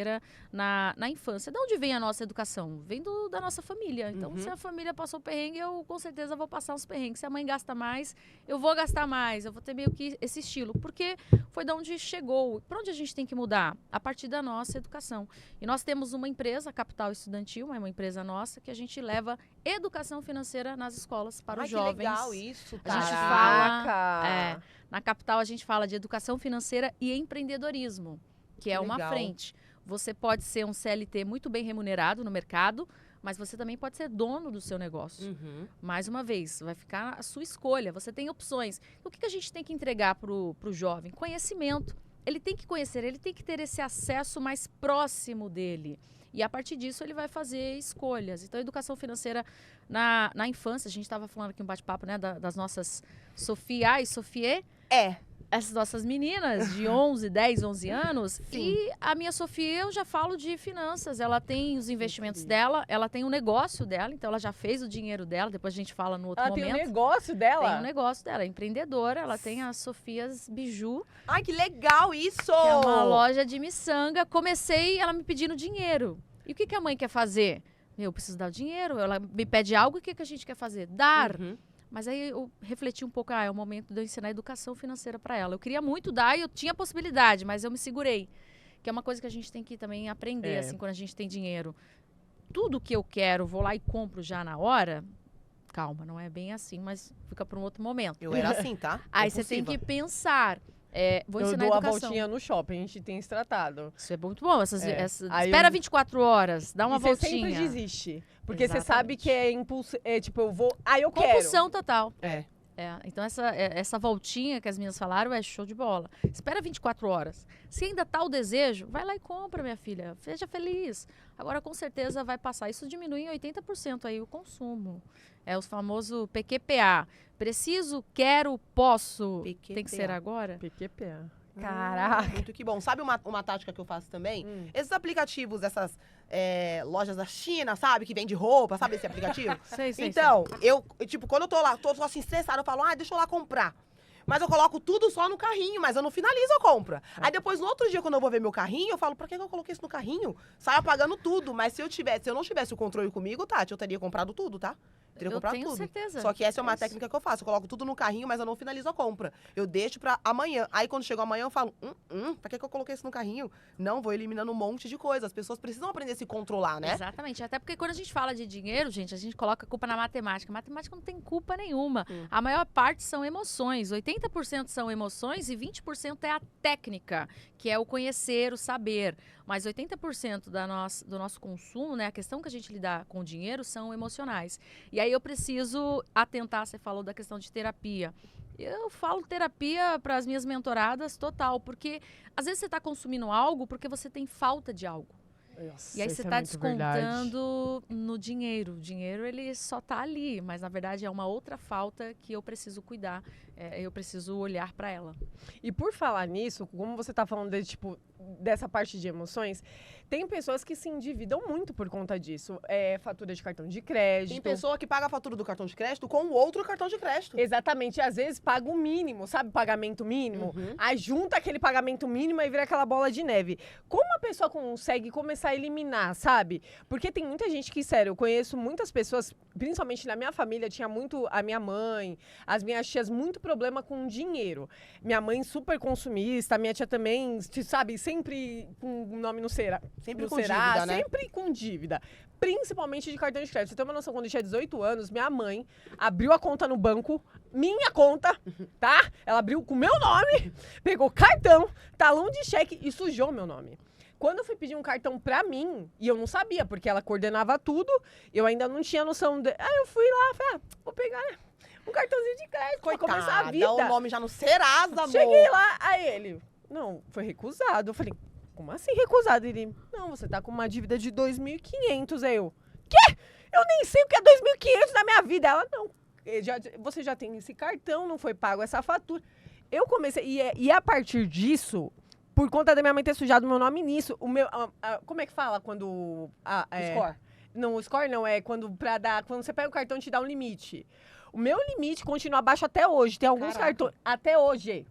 na infância. De onde vem a nossa educação? Vem da nossa família. Então, se a família passou perrengue, eu com certeza vou passar uns perrengues. Se a mãe gasta mais, eu vou gastar mais. Eu vou ter meio que esse estilo. Porque foi de onde chegou. Para onde a gente tem que mudar? A partir da nossa educação. E nós temos uma empresa, a Capital Estudantil, é uma empresa nossa, que a gente leva educação financeira nas escolas para os jovens. Que legal isso, A gente cara. na Capital a gente fala de educação financeira e empreendedorismo, que é uma legal. frente. Você pode ser um CLT muito bem remunerado no mercado, mas você também pode ser dono do seu negócio. Mais uma vez, vai ficar a sua escolha, você tem opções. Então, o que a gente tem que entregar para o jovem? Conhecimento. Ele tem que conhecer, ele tem que ter esse acesso mais próximo dele. E a partir disso ele vai fazer escolhas. Então, a educação financeira na infância, a gente estava falando aqui um bate-papo, né, das nossas Sofia e Sofie. Essas nossas meninas de 11, 10, 11 anos. Sim. E a minha Sofia, eu já falo de finanças. Ela tem os investimentos dela, ela tem o negócio dela, então ela já fez o dinheiro dela, depois a gente fala no outro Ela momento. tem o negócio dela? Tem um negócio dela, é empreendedora, ela tem a Sofias Biju, Ai, que legal isso! que é uma loja de miçanga. Comecei ela me pedindo dinheiro. E o que a mãe quer fazer? Eu preciso dar o dinheiro, ela me pede algo, o que a gente quer fazer? Dar. Mas aí eu refleti um pouco, é o momento de eu ensinar educação financeira para ela. Eu queria muito dar e eu tinha possibilidade, mas eu me segurei. Que é uma coisa que a gente tem que também aprender, assim, quando a gente tem dinheiro. Tudo que eu quero, vou lá e compro já na hora. Calma, não é bem assim, mas fica para um outro momento. Eu era assim, tá? Aí você tem que pensar. Vou Eu ensinar dou a educação. voltinha no shopping, a gente tem se tratado. Isso é muito bom. Aí Espera eu- 24 horas, dá uma e você voltinha. sempre desiste. Porque você sabe Exatamente. que é impulso. É tipo, eu vou. Eu quero. Compulsão total. É. Então, essa voltinha que as meninas falaram é show de bola. Espera 24 horas. Se ainda tá o desejo, vai lá e compra, minha filha. Seja feliz. Agora, com certeza, vai passar. Isso diminui em 80% aí o consumo. É o famoso PQPA. Preciso, quero, posso. PQPA. Tem que ser agora? PQPA. Caraca. Muito que bom. Sabe uma tática que eu faço também? Esses aplicativos, essas lojas da China, sabe? Que vende roupa, sabe esse aplicativo? Sei. Então, eu, tipo, quando eu tô lá, tô assim, estressada, eu falo, deixa eu lá comprar. Mas eu coloco tudo só no carrinho, mas eu não finalizo a compra. Aí depois, no outro dia, quando eu vou ver meu carrinho, eu falo, pra que eu coloquei isso no carrinho? Saio apagando tudo. Mas se eu não tivesse o controle comigo, Tati, eu teria comprado tudo, tá? Teria Eu comprado tenho tudo. certeza. Só que essa é uma isso. técnica que eu faço. Eu coloco tudo no carrinho, mas eu não finalizo a compra. Eu deixo pra amanhã. Aí quando chega amanhã, eu falo, pra que eu coloquei isso no carrinho? Não, vou eliminando um monte de coisa. As pessoas precisam aprender a se controlar, né? Exatamente. Até porque quando a gente fala de dinheiro, gente, a gente coloca a culpa na matemática. A matemática não tem culpa nenhuma. A maior parte são emoções. 80% são emoções e 20% é a técnica, que é o conhecer, o saber. Mas 80% do nosso consumo, né, a questão que a gente lida com o dinheiro são emocionais. E aí eu preciso atentar, você falou da questão de terapia. Eu falo terapia para as minhas mentoradas total, porque às vezes você está consumindo algo porque você tem falta de algo. E aí você tá descontando no dinheiro. O dinheiro, ele só tá ali, mas na verdade é uma outra falta que eu preciso cuidar, eu preciso olhar para ela. E por falar nisso, como você tá falando dessa parte de emoções, tem pessoas que se endividam muito por conta disso. Fatura de cartão de crédito. Tem pessoa que paga a fatura do cartão de crédito com o outro cartão de crédito. Exatamente. Às vezes paga o mínimo, sabe? Pagamento mínimo. Aí junta aquele pagamento mínimo e vira aquela bola de neve. Como a pessoa consegue começar a eliminar, sabe? Porque tem muita gente que, sério, eu conheço muitas pessoas, principalmente na minha família, tinha muito a minha mãe, as minhas tias, muito problema com dinheiro. Minha mãe super consumista, a minha tia também, sabe, sempre com o nome no Serasa. Sempre com dívida, né? Sempre com dívida. Principalmente de cartão de crédito. Você tem uma noção, quando eu tinha 18 anos, minha mãe abriu a conta no banco, minha conta, tá? Ela abriu com meu nome, pegou cartão, talão de cheque e sujou meu nome. Quando eu fui pedir um cartão pra mim, e eu não sabia, porque ela coordenava tudo, eu ainda não tinha noção. Aí eu fui lá, falei, vou pegar um cartãozinho de crédito pra começar a vida. Dá o nome já no Serasa, amor. Cheguei lá, aí ele, não, foi recusado. Eu falei, como assim recusado? Ele, não, você tá com uma dívida de 2.500. Aí eu, quê? Eu nem sei o que é 2.500 na minha vida. Ela, não, você já tem esse cartão, não foi pago essa fatura. Eu comecei, e a partir disso, por conta da minha mãe ter sujado meu nome nisso, o meu, como é que fala quando... Score. Não, o score não, é quando você pega o cartão te dá um limite. O meu limite continua abaixo até hoje. Tem alguns cartões, até hoje.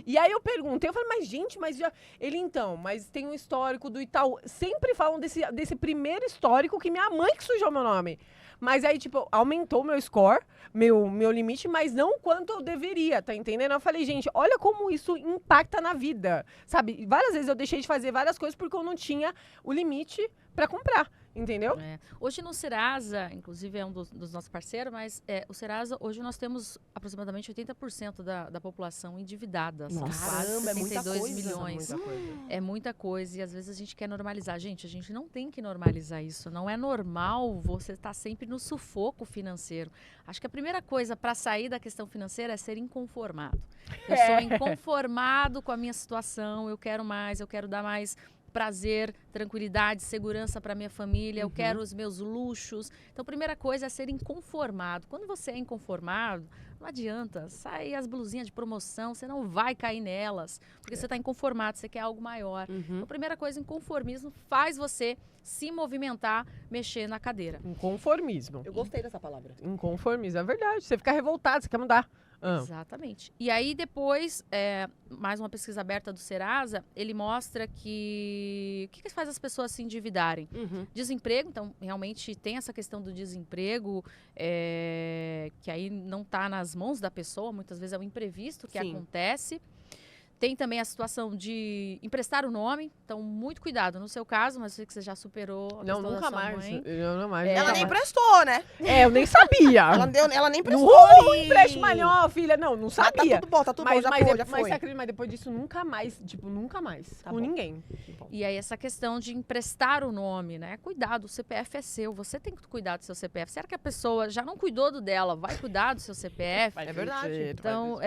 E aí eu perguntei, eu falei, mas gente, mas já... Ele, então, mas tem um histórico do Itaú. Sempre falam desse primeiro histórico que minha mãe que sujou meu nome. Mas aí, tipo, aumentou meu score, meu limite, mas não o quanto eu deveria, tá entendendo? Eu falei, gente, olha como isso impacta na vida, sabe? Várias vezes eu deixei de fazer várias coisas porque eu não tinha o limite pra comprar. Entendeu? Hoje no Serasa, inclusive é um dos nossos parceiros, mas o Serasa, hoje nós temos aproximadamente 80% da população endividada. Nossa, quase é muita 72 coisa. milhões. É muita coisa e às vezes a gente quer normalizar. Gente, a gente não tem que normalizar isso. Não é normal você estar sempre no sufoco financeiro. Acho que a primeira coisa para sair da questão financeira é ser inconformado. Eu sou inconformado com a minha situação, eu quero mais, eu quero dar mais prazer, tranquilidade, segurança para minha família, eu quero os meus luxos. Então, a primeira coisa é ser inconformado. Quando você é inconformado, não adianta, sai as blusinhas de promoção, você não vai cair nelas, porque você está inconformado, você quer algo maior. Então, a primeira coisa, inconformismo faz você se movimentar, mexer na cadeira. Inconformismo. Eu gostei dessa palavra. Inconformismo, é verdade. Você fica revoltado, você quer mudar. Exatamente. E aí depois, mais uma pesquisa aberta do Serasa, ele mostra que... O que faz as pessoas se endividarem? Desemprego, então realmente tem essa questão do desemprego, que aí não está nas mãos da pessoa, muitas vezes é um imprevisto que acontece. Tem também a situação de emprestar o nome, então muito cuidado no seu caso, mas eu sei que você já superou a Não, questão nunca da sua mais. mãe. Eu não mais. Ela nem prestou, né? Eu nem sabia. Ela nem prestou. Não rolou ali. empréstimo ali, ó, filha. Não sabia. Tá tudo bom, já foi. Mas você acredita, mas depois disso, nunca mais. Tipo, nunca mais. Tá com bom. ninguém. E aí essa questão de emprestar o nome, né? Cuidado, o CPF é seu, você tem que cuidar do seu CPF. Será que a pessoa já não cuidou do dela, vai cuidar do seu CPF? É verdade. Então,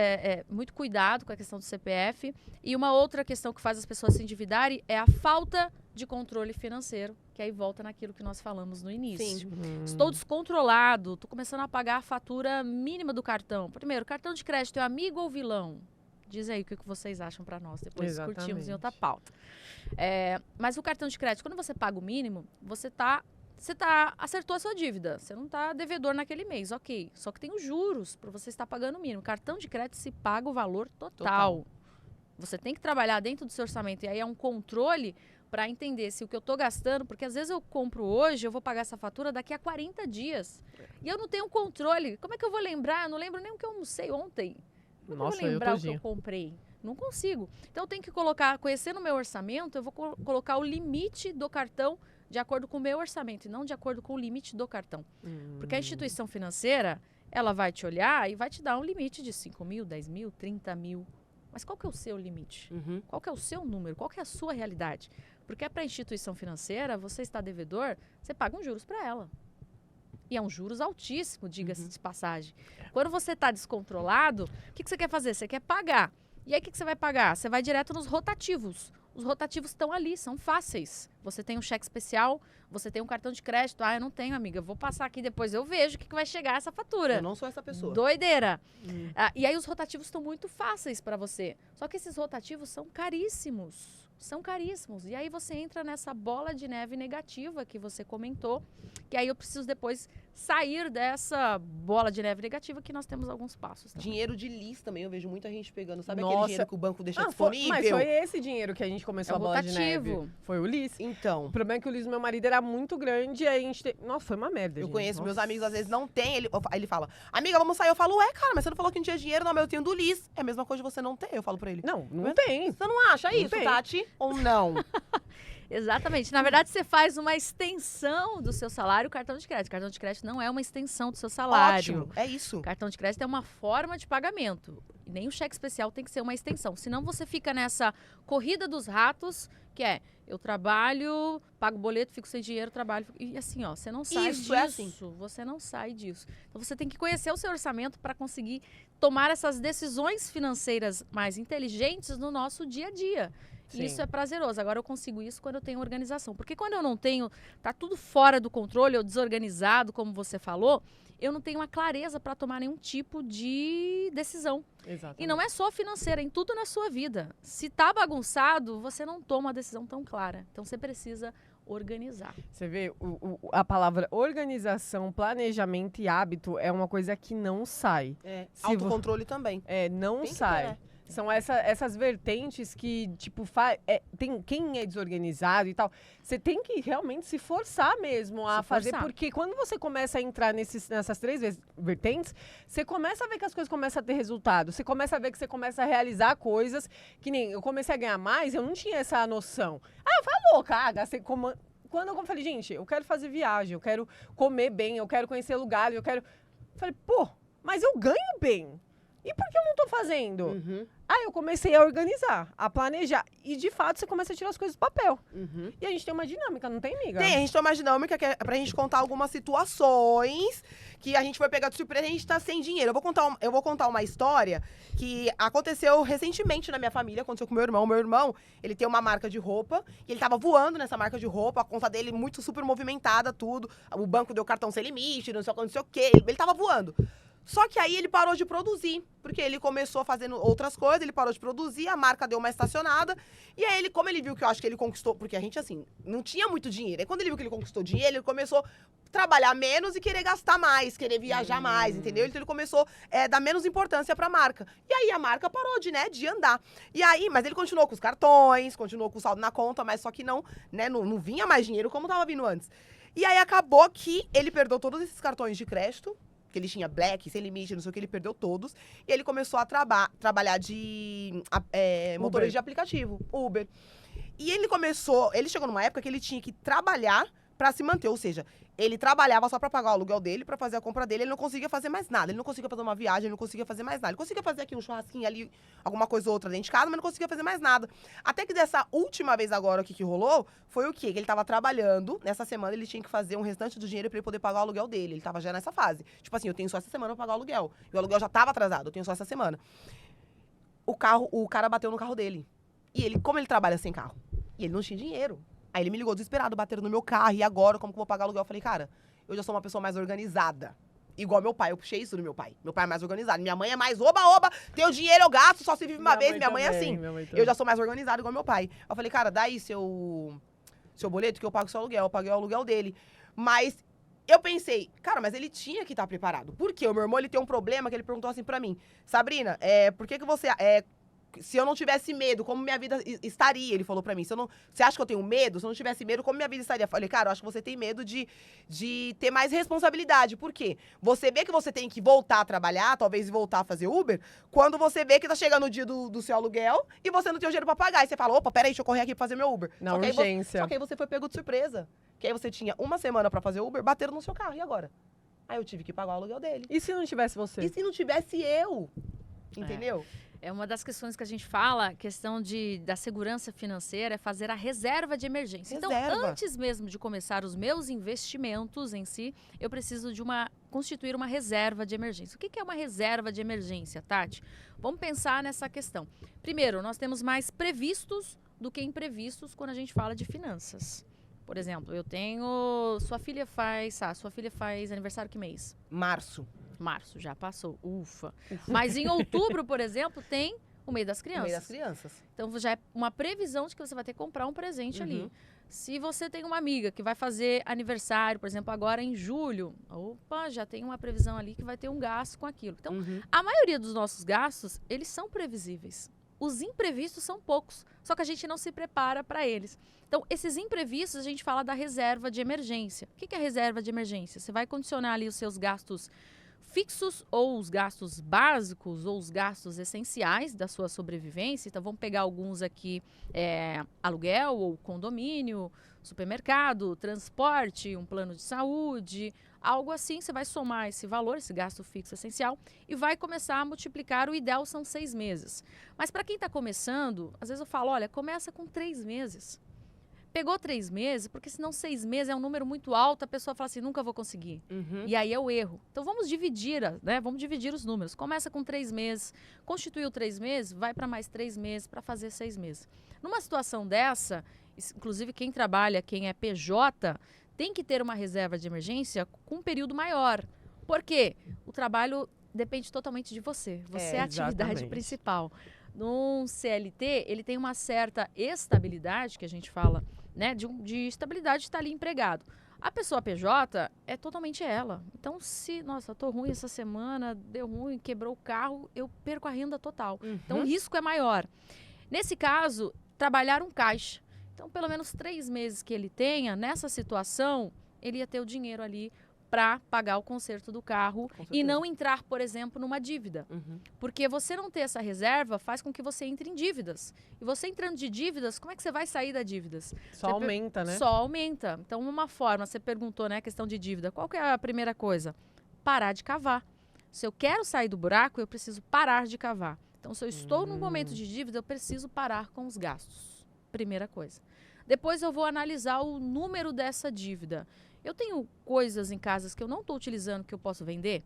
muito cuidado com a questão do CPF. E uma outra questão que faz as pessoas se endividarem é a falta de controle financeiro, que aí volta naquilo que nós falamos no início. Sim. Estou descontrolado, estou começando a pagar a fatura mínima do cartão. Primeiro, cartão de crédito é amigo ou vilão? Diz aí o que vocês acham para nós, depois discutimos em outra pauta. Mas o cartão de crédito, quando você paga o mínimo, você acertou a sua dívida. Você não está devedor naquele mês, ok. Só que tem os juros para você estar pagando o mínimo. Cartão de crédito se paga o valor total. Você tem que trabalhar dentro do seu orçamento. E aí é um controle para entender se o que eu estou gastando... Porque às vezes eu compro hoje, eu vou pagar essa fatura daqui a 40 dias. E eu não tenho controle. Como é que eu vou lembrar? Eu não lembro nem o que eu almocei ontem. Como é que eu vou lembrar o que eu comprei? Não consigo. Então eu tenho que conhecendo o meu orçamento, eu vou colocar o limite do cartão de acordo com o meu orçamento e não de acordo com o limite do cartão. Porque a instituição financeira, ela vai te olhar e vai te dar um limite de 5 mil, 10 mil, 30 mil. Mas qual que é o seu limite? Qual que é o seu número? Qual que é a sua realidade? Porque para a instituição financeira, você está devedor, você paga um juros para ela. E é um juros altíssimo, diga-se de passagem. Quando você está descontrolado, o que você quer fazer? Você quer pagar. E aí, o que você vai pagar? Você vai direto nos rotativos. Os rotativos estão ali, são fáceis. Você tem um cheque especial, você tem um cartão de crédito. Ah, eu não tenho, amiga. Vou passar aqui depois, eu vejo o que vai chegar essa fatura. Eu não sou essa pessoa. Doideira. E aí os rotativos estão muito fáceis para você. Só que esses rotativos são caríssimos. São caríssimos. E aí você entra nessa bola de neve negativa que você comentou, que aí eu preciso depois sair dessa bola de neve negativa, que nós temos alguns passos também. Dinheiro de lis também, eu vejo muita gente pegando. Sabe Nossa. aquele dinheiro que o banco deixa Mas disponível? foi esse dinheiro que a gente começou É a o bola de neve. rotativo. Foi o Liz. Então, O problema é que o Liz, meu marido, era muito grande e aí a gente... Nossa, foi uma merda, eu gente. conheço meus Nossa. amigos, às vezes não tem. Ele fala, amiga, vamos sair. Eu falo, cara, mas você não falou que não tinha dinheiro? Não, mas eu tenho do lis. É a mesma coisa de você não ter, eu falo pra ele. Não, não tem. Você não acha Não isso, tem. Tati? Ou não? Exatamente. Na verdade, você faz uma extensão do seu salário, cartão de crédito. Cartão de crédito não é uma extensão do seu salário. Ótimo, é isso. Cartão de crédito é uma forma de pagamento. E nem o cheque especial tem que ser uma extensão. Senão você fica nessa corrida dos ratos, que é, eu trabalho, pago boleto, fico sem dinheiro, trabalho. E assim, ó, você não sai Isso, disso. é assim. Você não sai disso. Então você tem que conhecer o seu orçamento para conseguir tomar essas decisões financeiras mais inteligentes no nosso dia a dia. Sim. Isso é prazeroso. Agora eu consigo isso quando eu tenho organização. Porque quando eu não tenho, tá tudo fora do controle, ou desorganizado, como você falou, eu não tenho uma clareza para tomar nenhum tipo de decisão. Exatamente. E não é só financeira, em tudo na sua vida. Se tá bagunçado, você não toma uma decisão tão clara. Então você precisa organizar. Você vê, a palavra organização, planejamento e hábito é uma coisa que não sai. Se vo- Autocontrole também. Não Tem que sai. ter, né? São essas vertentes que, tipo, tem quem é desorganizado e tal. Você tem que realmente se forçar mesmo a Se fazer, forçar. porque quando você começa a entrar nessas três vertentes, você começa a ver que as coisas começam a ter resultado. Você começa a ver que você começa a realizar coisas que nem eu comecei a ganhar mais, eu não tinha essa noção. Eu falei, louca, gastei quando eu falei, gente, eu quero fazer viagem, eu quero comer bem, eu quero conhecer lugares, eu quero... Falei, pô, mas eu ganho bem. E por que eu não tô fazendo? Uhum, Aí eu comecei a organizar, a planejar. E, de fato, você começa a tirar as coisas do papel. uhum. E a gente tem uma dinâmica, não tem, amiga? Tem, a gente tem uma dinâmica que é pra gente contar algumas situações que a gente foi pegar de surpresa e a gente tá sem dinheiro. Eu vou contar uma história que aconteceu recentemente na minha família, aconteceu com meu irmão. Meu irmão, ele tem uma marca de roupa e ele tava voando nessa marca de roupa, a conta dele muito super movimentada, tudo. O banco deu cartão sem limite, não sei o quê. Ele tava voando. Só que aí ele parou de produzir, porque ele começou fazendo outras coisas, ele parou de produzir, a marca deu uma estacionada, e aí ele, como ele viu que eu acho que ele conquistou, porque a gente, assim, não tinha muito dinheiro, aí quando ele viu que ele conquistou dinheiro, ele começou a trabalhar menos e querer gastar mais, querer viajar mais, entendeu? Então ele começou a dar menos importância pra marca. E aí a marca parou de andar. E aí, mas ele continuou com os cartões, continuou com o saldo na conta, mas só que não vinha mais dinheiro como tava vindo antes. E aí acabou que ele perdeu todos esses cartões de crédito, que ele tinha Black, sem limite, não sei o que, ele perdeu todos. E ele começou a trabalhar de motorista de aplicativo, Uber. E ele chegou numa época que ele tinha que trabalhar pra se manter, ou seja, ele trabalhava só pra pagar o aluguel dele, pra fazer a compra dele, ele não conseguia fazer mais nada, ele não conseguia fazer uma viagem, ele não conseguia fazer mais nada. Ele conseguia fazer aqui um churrasquinho ali, alguma coisa ou outra dentro de casa, mas não conseguia fazer mais nada. Até que dessa última vez agora, o que rolou, foi o quê? Que ele tava trabalhando, nessa semana ele tinha que fazer um restante do dinheiro pra ele poder pagar o aluguel dele, ele tava já nessa fase. Tipo assim, eu tenho só essa semana pra pagar o aluguel, e o aluguel já tava atrasado, eu tenho só essa semana. O cara bateu no carro dele, e ele, como ele trabalha sem carro, e ele não tinha dinheiro. Aí ele me ligou desesperado, bateram no meu carro, e agora, como que eu vou pagar o aluguel? Eu falei, cara, eu já sou uma pessoa mais organizada. Igual meu pai, eu puxei isso do meu pai. Meu pai é mais organizado. Minha mãe é mais oba-oba, tenho dinheiro, eu gasto, só se vive uma vez. Minha mãe é assim. Eu já sou mais organizado igual meu pai. Eu falei, cara, dá aí seu boleto que eu pago seu aluguel. Eu paguei o aluguel dele. Mas eu pensei, cara, mas ele tinha que estar preparado. Por quê? O meu irmão, ele tem um problema que ele perguntou assim pra mim. Sabrina, por que você... se eu não tivesse medo, como minha vida estaria? Ele falou pra mim. Você acha que eu tenho medo? Se eu não tivesse medo, como minha vida estaria? Eu falei, cara, eu acho que você tem medo de ter mais responsabilidade. Por quê? Você vê que você tem que voltar a trabalhar, talvez voltar a fazer Uber, quando você vê que tá chegando o dia do seu aluguel e você não tem o dinheiro pra pagar. E você fala, opa, peraí, deixa eu correr aqui pra fazer meu Uber. Na Só que aí urgência. só que aí você foi pego de surpresa. Que aí você tinha uma semana pra fazer Uber, bateram no seu carro. E agora? Aí eu tive que pagar o aluguel dele. E se não tivesse você? E se não tivesse eu? Entendeu? É uma das questões que a gente fala, a questão da segurança financeira, é fazer a reserva de emergência. Então, Reserva. antes mesmo de começar os meus investimentos em si, eu preciso constituir uma reserva de emergência. O que é uma reserva de emergência, Tati? Vamos pensar nessa questão. Primeiro, nós temos mais previstos do que imprevistos quando a gente fala de finanças. Por exemplo, eu tenho... Sua filha faz aniversário que mês? Março. Março, já passou. Ufa. Mas em outubro, por exemplo, tem o mês das No crianças. meio das crianças. Então já é uma previsão de que você vai ter que comprar um presente ali. Uhum. Se você tem uma amiga que vai fazer aniversário, por exemplo, agora em julho, opa, já tem uma previsão ali que vai ter um gasto com aquilo. Então, Uhum. a maioria dos nossos gastos, eles são previsíveis. Os imprevistos são poucos, só que a gente não se prepara para eles. Então, esses imprevistos, a gente fala da reserva de emergência. O que é a reserva de emergência? Você vai condicionar ali os seus gastos fixos ou os gastos básicos ou os gastos essenciais da sua sobrevivência. Então, vamos pegar alguns aqui, aluguel ou condomínio, supermercado, transporte, um plano de saúde, algo assim. Você vai somar esse valor, esse gasto fixo essencial e vai começar a multiplicar. O ideal são 6 meses. Mas para quem está começando, às vezes eu falo, olha, começa com 3 meses. Pegou 3 meses, porque senão 6 meses é um número muito alto, a pessoa fala assim, nunca vou conseguir. Uhum. E aí é o erro. Então vamos dividir, né? Vamos dividir os números. Começa com 3 meses, constituiu 3 meses, vai para mais 3 meses para fazer 6 meses. Numa situação dessa, inclusive quem trabalha, quem é PJ, tem que ter uma reserva de emergência com um período maior. Por quê? O trabalho depende totalmente de você. Você é a atividade exatamente. principal. Num CLT, ele tem uma certa estabilidade, que a gente fala, né, de estabilidade de estar ali empregado. A pessoa PJ é totalmente ela. Então, se, nossa, eu tô ruim essa semana, deu ruim, quebrou o carro, eu perco a renda total. Então, o risco é maior. Nesse caso, trabalhar um caixa. Então, pelo menos 3 meses que ele tenha, nessa situação, ele ia ter o dinheiro ali para pagar o conserto do carro Com e certeza. não entrar, por exemplo, numa dívida. Uhum. Porque você não ter essa reserva faz com que você entre em dívidas. E você entrando de dívidas, como é que você vai sair das dívidas? Só Você aumenta, né? Só aumenta. Então, uma forma, você perguntou, né, a questão de dívida. Qual que é a primeira coisa? Parar de cavar. Se eu quero sair do buraco, eu preciso parar de cavar. Então, se eu estou num momento de dívida, eu preciso parar com os gastos. Primeira coisa. Depois eu vou analisar o número dessa dívida. Eu tenho coisas em casas que eu não estou utilizando que eu posso vender?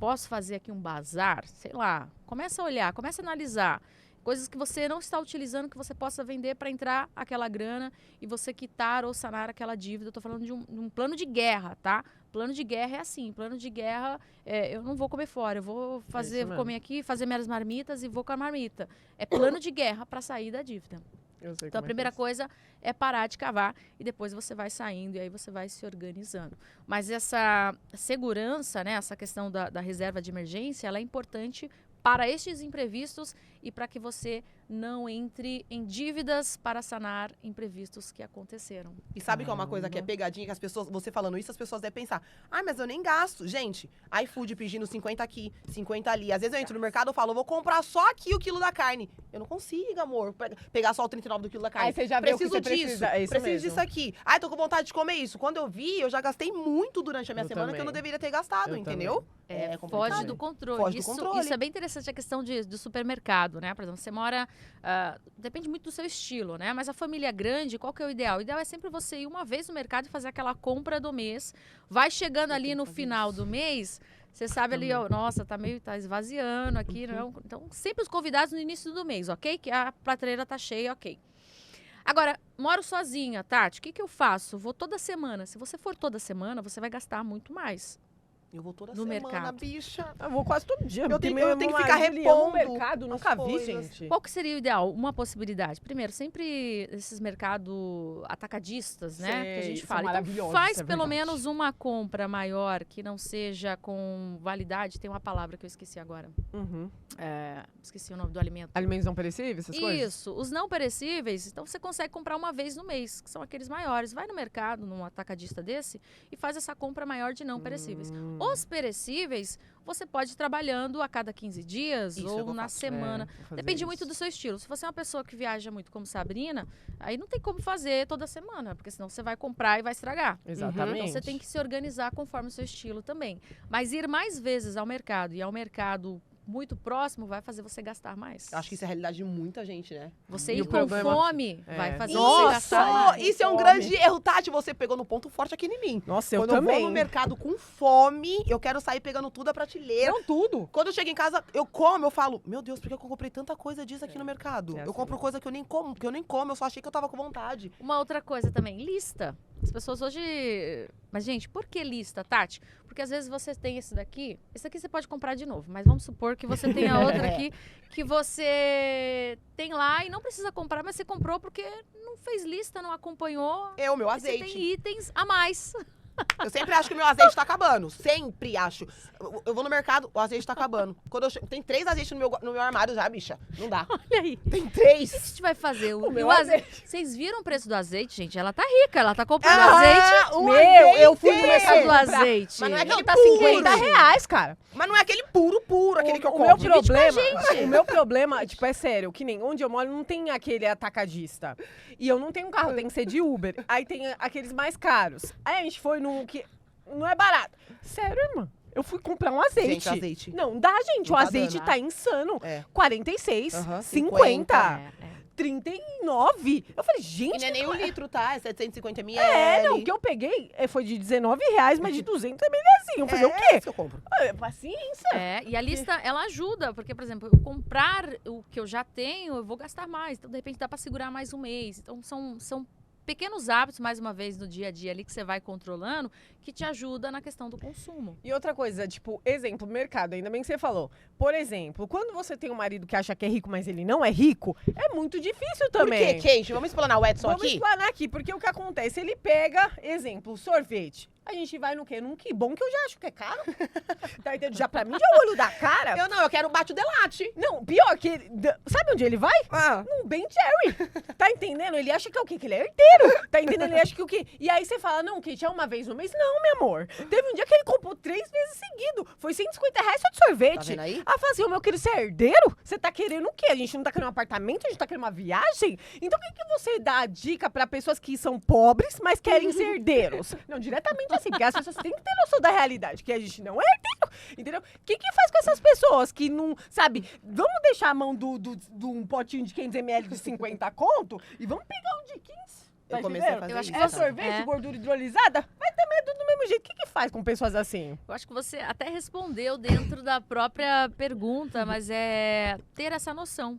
Posso fazer aqui um bazar? Sei lá. Começa a olhar, começa a analisar. Coisas que você não está utilizando que você possa vender para entrar aquela grana e você quitar ou sanar aquela dívida. Eu estou falando de um plano de guerra, tá? Plano de guerra é assim. Plano de guerra, eu não vou comer fora. Eu vou fazer, isso vou mesmo. comer aqui, fazer minhas marmitas e vou com a marmita. É plano de guerra para sair da dívida. Eu sei Então, a como é que primeira é isso. coisa é parar de cavar e depois você vai saindo e aí você vai se organizando. Mas essa segurança, né, essa questão da reserva de emergência, ela é importante para estes imprevistos e para que você não entre em dívidas para sanar imprevistos que aconteceram. E sabe que é uma coisa que é Caramba. pegadinha, que as pessoas, você falando isso, as pessoas devem pensar, mas eu nem gasto. Gente, iFood pedindo 50 aqui, 50 ali. Às vezes eu entro no mercado e falo, vou comprar só aqui o quilo da carne. Eu não consigo, amor, pegar só o 39 do quilo da carne. Aí você já vê o que Preciso você disso, precisa, é isso preciso mesmo. disso aqui. Ai, tô com vontade de comer isso. Quando eu vi, eu já gastei muito durante a minha Eu semana que eu não também. deveria ter gastado, Eu entendeu? complicado. Foge do controle. Foge do isso, controle. isso é bem interessante, a questão do supermercado, né? Por exemplo, você mora... depende muito do seu estilo, né? Mas a família grande, qual que é o ideal? O ideal é sempre você ir uma vez no mercado e fazer aquela compra do mês. Vai chegando ali no final do mês, você sabe ali, ó, nossa, tá esvaziando aqui, não. Então, sempre os convidados no início do mês, ok? Que a prateleira tá cheia, ok. Agora, moro sozinha, Tati, o que eu faço? Vou toda semana. Se você for toda semana, você vai gastar muito mais. Eu vou toda No semana, mercado. bicha. Eu vou quase todo dia. Eu porque tenho- meu eu tenho que marido, ficar ele ama o repondo mercado, as nunca vi, coisas. gente. Qual que seria o ideal? Uma possibilidade. Primeiro, sempre esses mercados atacadistas, né? Que a Sei, gente são fala. Então, maravilhosos, faz isso é pelo verdade. menos uma compra maior que não seja com validade. Tem uma palavra que eu esqueci agora. Uhum. Esqueci o nome do alimento. Alimentos não perecíveis, essas coisas? Isso, os não perecíveis, então você consegue comprar uma vez no mês, que são aqueles maiores. Vai no mercado, num atacadista desse, e faz essa compra maior de não perecíveis. Os perecíveis, você pode ir trabalhando a cada 15 dias Isso é o que ou eu na faço. semana. Vou fazer Depende isso. muito do seu estilo. Se você é uma pessoa que viaja muito como Sabrina, aí não tem como fazer toda semana, porque senão você vai comprar e vai estragar. Exatamente. Então você tem que se organizar conforme o seu estilo também. Mas ir mais vezes ao mercado e ao mercado muito próximo vai fazer você gastar mais. Eu acho que isso é a realidade de muita gente, né? Você E ir o com problema- fome vai fazer você Nossa! gastar mais. Isso é um Fome. grande erro, Tati. Você pegou no ponto forte aqui em mim. Nossa, eu Quando eu vou também. no mercado com fome, eu quero sair pegando tudo da prateleira. Não, tudo. Quando eu chego em casa, eu como, eu falo, meu Deus, por que eu comprei tanta coisa disso aqui no mercado? é Eu assim compro coisa que eu nem como, eu só achei que eu tava com vontade. Uma outra coisa também, lista. As pessoas hoje... Mas, gente, por que lista, Tati? Porque às vezes você tem esse daqui você pode comprar de novo. Mas vamos supor que você tem a outra aqui que você tem lá e não precisa comprar, mas você comprou porque não fez lista, não acompanhou. É o meu E azeite. Você tem itens a mais. Eu sempre acho que o meu azeite tá acabando. Sempre acho. Eu vou no mercado, o azeite tá acabando. Quando eu chego, tem 3 azeites no meu armário já, bicha. Não dá. Olha aí. Tem O que a 3. gente vai fazer? O E meu azeite. Vocês viram o preço do azeite, gente? Ela tá rica, ela tá comprando azeite. o Meu, azeite. eu fui no mercado do comprar. azeite. Mas não é Não, aquele tá puro. R$50, cara. Mas não é aquele puro, aquele que eu O meu compro. problema, tipo, é sério, que nem onde eu moro não tem aquele atacadista. E eu não tenho carro, tem que ser de Uber. Aí tem aqueles mais caros. Aí a gente foi num que não é barato. Sério, irmã? Eu fui comprar um azeite. Gente, azeite. Não dá, gente. Não o tá azeite dando, tá insano. É. 46, Aham, 50, É. 39. Eu falei, E gente... não é nem um litro, tá? É 750 ml. É, não, o que eu peguei foi de R$19, mas de 200 é melezinho. Eu falei, o É quê? isso que eu compro. Paciência. É, e a lista, ela ajuda, porque, por exemplo, eu comprar o que eu já tenho, eu vou gastar mais. Então, de repente, dá para segurar mais um mês. Então, são pequenos hábitos, mais uma vez, no dia a dia ali, que você vai controlando, que te ajuda na questão do consumo. E outra coisa, tipo, exemplo, mercado, ainda bem que você falou. Por exemplo, quando você tem um marido que acha que é rico, mas ele não é rico, é muito difícil também. Por quê, Kate? Vamos explanar o Edson Vamos aqui? explanar aqui, porque o que acontece? Ele pega, exemplo, sorvete. A gente vai no quê? Num que bom que eu já acho que é caro. Tá entendendo? Já pra mim, já é o olho da cara. Eu quero o bate o delate. Não, pior que... Sabe onde ele vai? Ah. Num Ben Jerry. Tá entendendo? Ele acha que é o quê? Que ele é herdeiro. Tá entendendo? Ele acha que o quê? E aí você fala, não, Kate, é uma vez no mês? Não, meu amor. Teve um dia que ele comprou 3 vezes seguido. Foi R$150 só de sorvete. Tá vendo aí? Ah, fala assim, ô meu querido, você é herdeiro? Você tá querendo o quê? A gente não tá querendo um apartamento? A gente tá querendo uma viagem? Então, o que você dá a dica pra pessoas que são pobres, mas querem ser herdeiros? Não, diretamente assim, porque as pessoas têm que ter noção da realidade, que a gente não é herdeiro, entendeu? O que faz com essas pessoas que não, sabe, vamos deixar a mão de um potinho de 500 ml de 50 conto e vamos pegar um de 15? Tá Eu comecei a entendendo? fazer Eu acho isso. que É cara. sorvete, É. gordura hidrolisada? Vai ter medo do mesmo jeito. O que faz com pessoas assim? Eu acho que você até respondeu dentro da própria pergunta, mas é ter essa noção.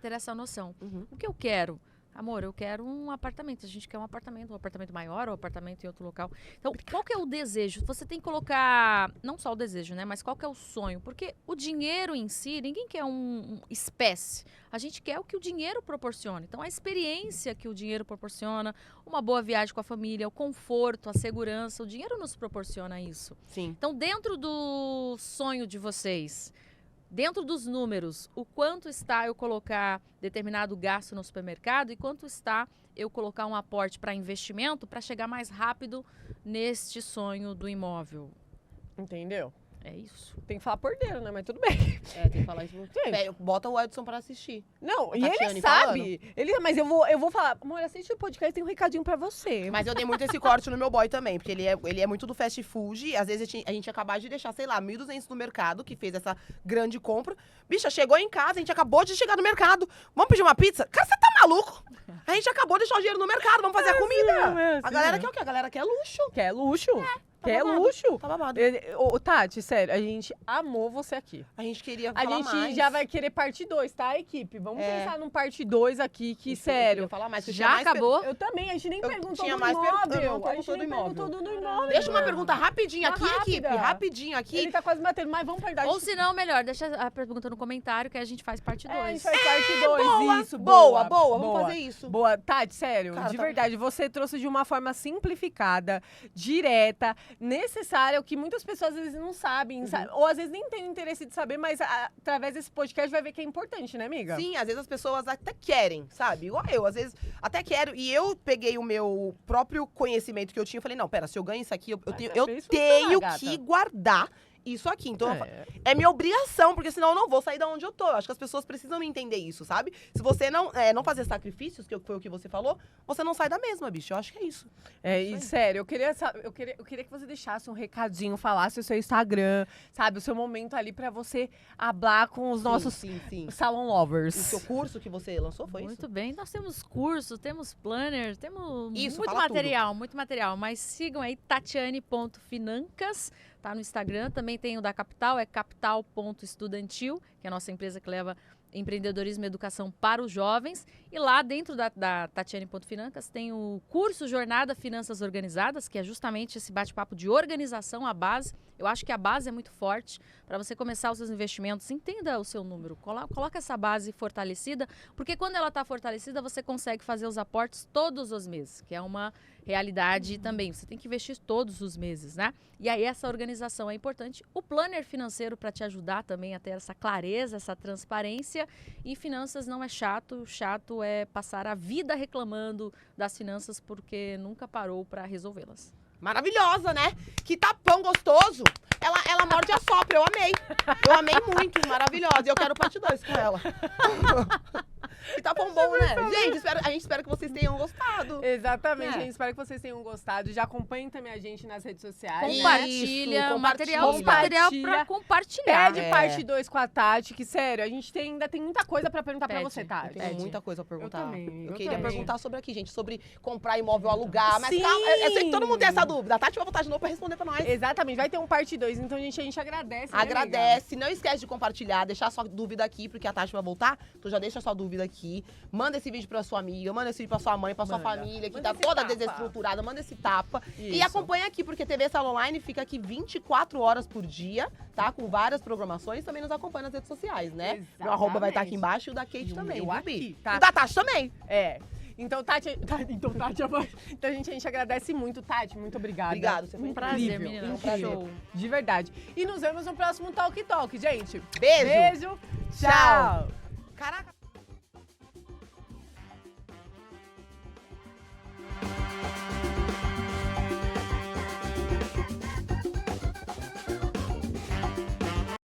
Ter essa noção. Uhum. O que eu quero? Amor, eu quero um apartamento. A gente quer um apartamento maior ou um apartamento em outro local. Então, qual que é o desejo? Você tem que colocar, não só o desejo, né? Mas qual que é o sonho? Porque o dinheiro em si, ninguém quer um espécie. A gente quer o que o dinheiro proporciona. Então, a experiência que o dinheiro proporciona, uma boa viagem com a família, o conforto, a segurança, o dinheiro nos proporciona isso. Sim. Então, dentro do sonho de vocês, dentro dos números, o quanto está eu colocar determinado gasto no supermercado e quanto está eu colocar um aporte para investimento para chegar mais rápido neste sonho do imóvel? Entendeu? É isso. Tem que falar por dentro, né? Mas tudo bem. É, tem que falar isso. Sim. Pega, bota o Edson pra assistir. Não, e Tatiane ele sabe. Mas eu vou falar, amor, assiste o podcast, tem um recadinho pra você. Mas eu dei muito esse corte no meu boy também, porque ele é muito do fast food. Às vezes a gente acabou de deixar, sei lá, 1.200 no mercado, que fez essa grande compra. Bicha, chegou em casa, a gente acabou de chegar no mercado. Vamos pedir uma pizza? Cara, você tá maluco? A gente acabou de deixar o dinheiro no mercado, vamos fazer a comida. é A galera assim. quer o quê? A galera quer luxo. Quer luxo? Quer babado. luxo? Tá babado. Ô, Tati, sério, a gente amou você aqui. A gente queria A falar gente mais. já vai querer parte 2, tá, equipe? Vamos É. pensar num parte 2 aqui, que Eu sério. queria falar mais, porque Já tinha mais per- acabou? Eu também, a gente nem Eu perguntou tinha do mais imóvel. eu não A gente perguntou nem do imóvel. perguntou do imóvel. Deixa uma pergunta rapidinho aqui, Rápida. equipe. Rapidinho aqui. Ele tá quase batendo, mas vamos perder. Ou se não, melhor, deixa a pergunta no comentário que a gente faz parte 2. É, a gente faz parte 2, boa, isso. boa. Vamos fazer isso. Boa. Tati, sério, Cara, de tá- verdade, você trouxe de uma forma simplificada, direta, necessária, o que muitas pessoas às vezes não sabem, ou às vezes nem têm interesse de saber, mas através desse podcast vai ver que é importante, né, amiga? Sim, às vezes as pessoas até querem, sabe? Igual eu, às vezes até quero. E eu peguei o meu próprio conhecimento que eu tinha e falei, não, pera, se eu ganho isso aqui, eu Mas tenho, é eu pra isso tenho funcionar, que gata. guardar isso aqui. Então, é minha obrigação, porque senão eu não vou sair da onde eu tô. Eu acho que as pessoas precisam entender isso, sabe? Se você não fazer sacrifícios, que foi o que você falou, você não sai da mesma, bicho. Eu acho que é isso. E sério, eu queria que você deixasse um recadinho, falasse o seu Instagram, sabe? O seu momento ali pra você hablar com os nossos Sim. salon lovers. O seu curso que você lançou foi Muito isso? bem, nós temos curso, temos planner, temos Isso, muito fala material, muito material. Mas sigam aí tatiane.financas, tá no Instagram. Também tem o da Capital, é capital.estudantil, que é a nossa empresa que leva empreendedorismo e educação para os jovens. E lá dentro da Tatiane.Financas tem o curso Jornada Finanças Organizadas, que é justamente esse bate-papo de organização, a base. Eu acho que a base é muito forte para você começar os seus investimentos. Entenda o seu número, coloca essa base fortalecida, porque quando ela está fortalecida, você consegue fazer os aportes todos os meses, que é uma realidade também. Você tem que investir todos os meses, né? E aí essa organização é importante. O planner financeiro para te ajudar também a ter essa clareza, essa transparência. E finanças não é chato. Chato é passar a vida reclamando das finanças porque nunca parou para resolvê-las. Maravilhosa, né? Que tapão gostoso. Ela morde a sopra, eu amei. Eu amei muito, maravilhosa. E eu quero parte 2 com ela. Que tapão bom, né? Gente, a gente espera que vocês tenham gostado. Exatamente, É. gente. Espero que vocês tenham gostado. Já acompanhem também a gente nas redes sociais. Compartilha, Isso, material compartilha. para compartilhar. Pede parte 2 com a Tati, que sério, a gente ainda tem muita coisa pra perguntar pra Pede. você, Tati. Eu tenho muita coisa a perguntar. também, eu queria também. perguntar sobre aqui, gente, sobre comprar imóvel, alugar. Mas Sim! calma, eu sei que todo mundo tem essa dúvida. A Tati vai voltar de novo pra responder pra nós. Exatamente, vai ter um parte 2, então a gente agradece. né, amiga? Agradece, não esquece de compartilhar, deixar sua dúvida aqui, porque a Tati vai voltar. Então já deixa sua dúvida aqui. Manda esse vídeo pra sua amiga, manda esse vídeo pra sua mãe, pra sua Manda. família, que Manda tá esse toda tapa. desestruturada. Manda esse tapa. E Isso. acompanha aqui, porque TV Sala Online fica aqui 24 horas por dia, tá? Com várias programações. Também nos acompanha nas redes sociais, né? Meu arroba vai estar aqui Exatamente. embaixo e o da Kate E o também, meu viu, aqui, Bi? tá? E o da Tati também. Então, Tati, então, gente, a gente agradece muito, Tati. Muito obrigada. Obrigado, você foi Um incrível. prazer, Incrível, menina. incrível. Show. De verdade. E nos vemos no próximo Talk Talk, gente. Beijo. Beijo. Tchau. Tchau. Caraca.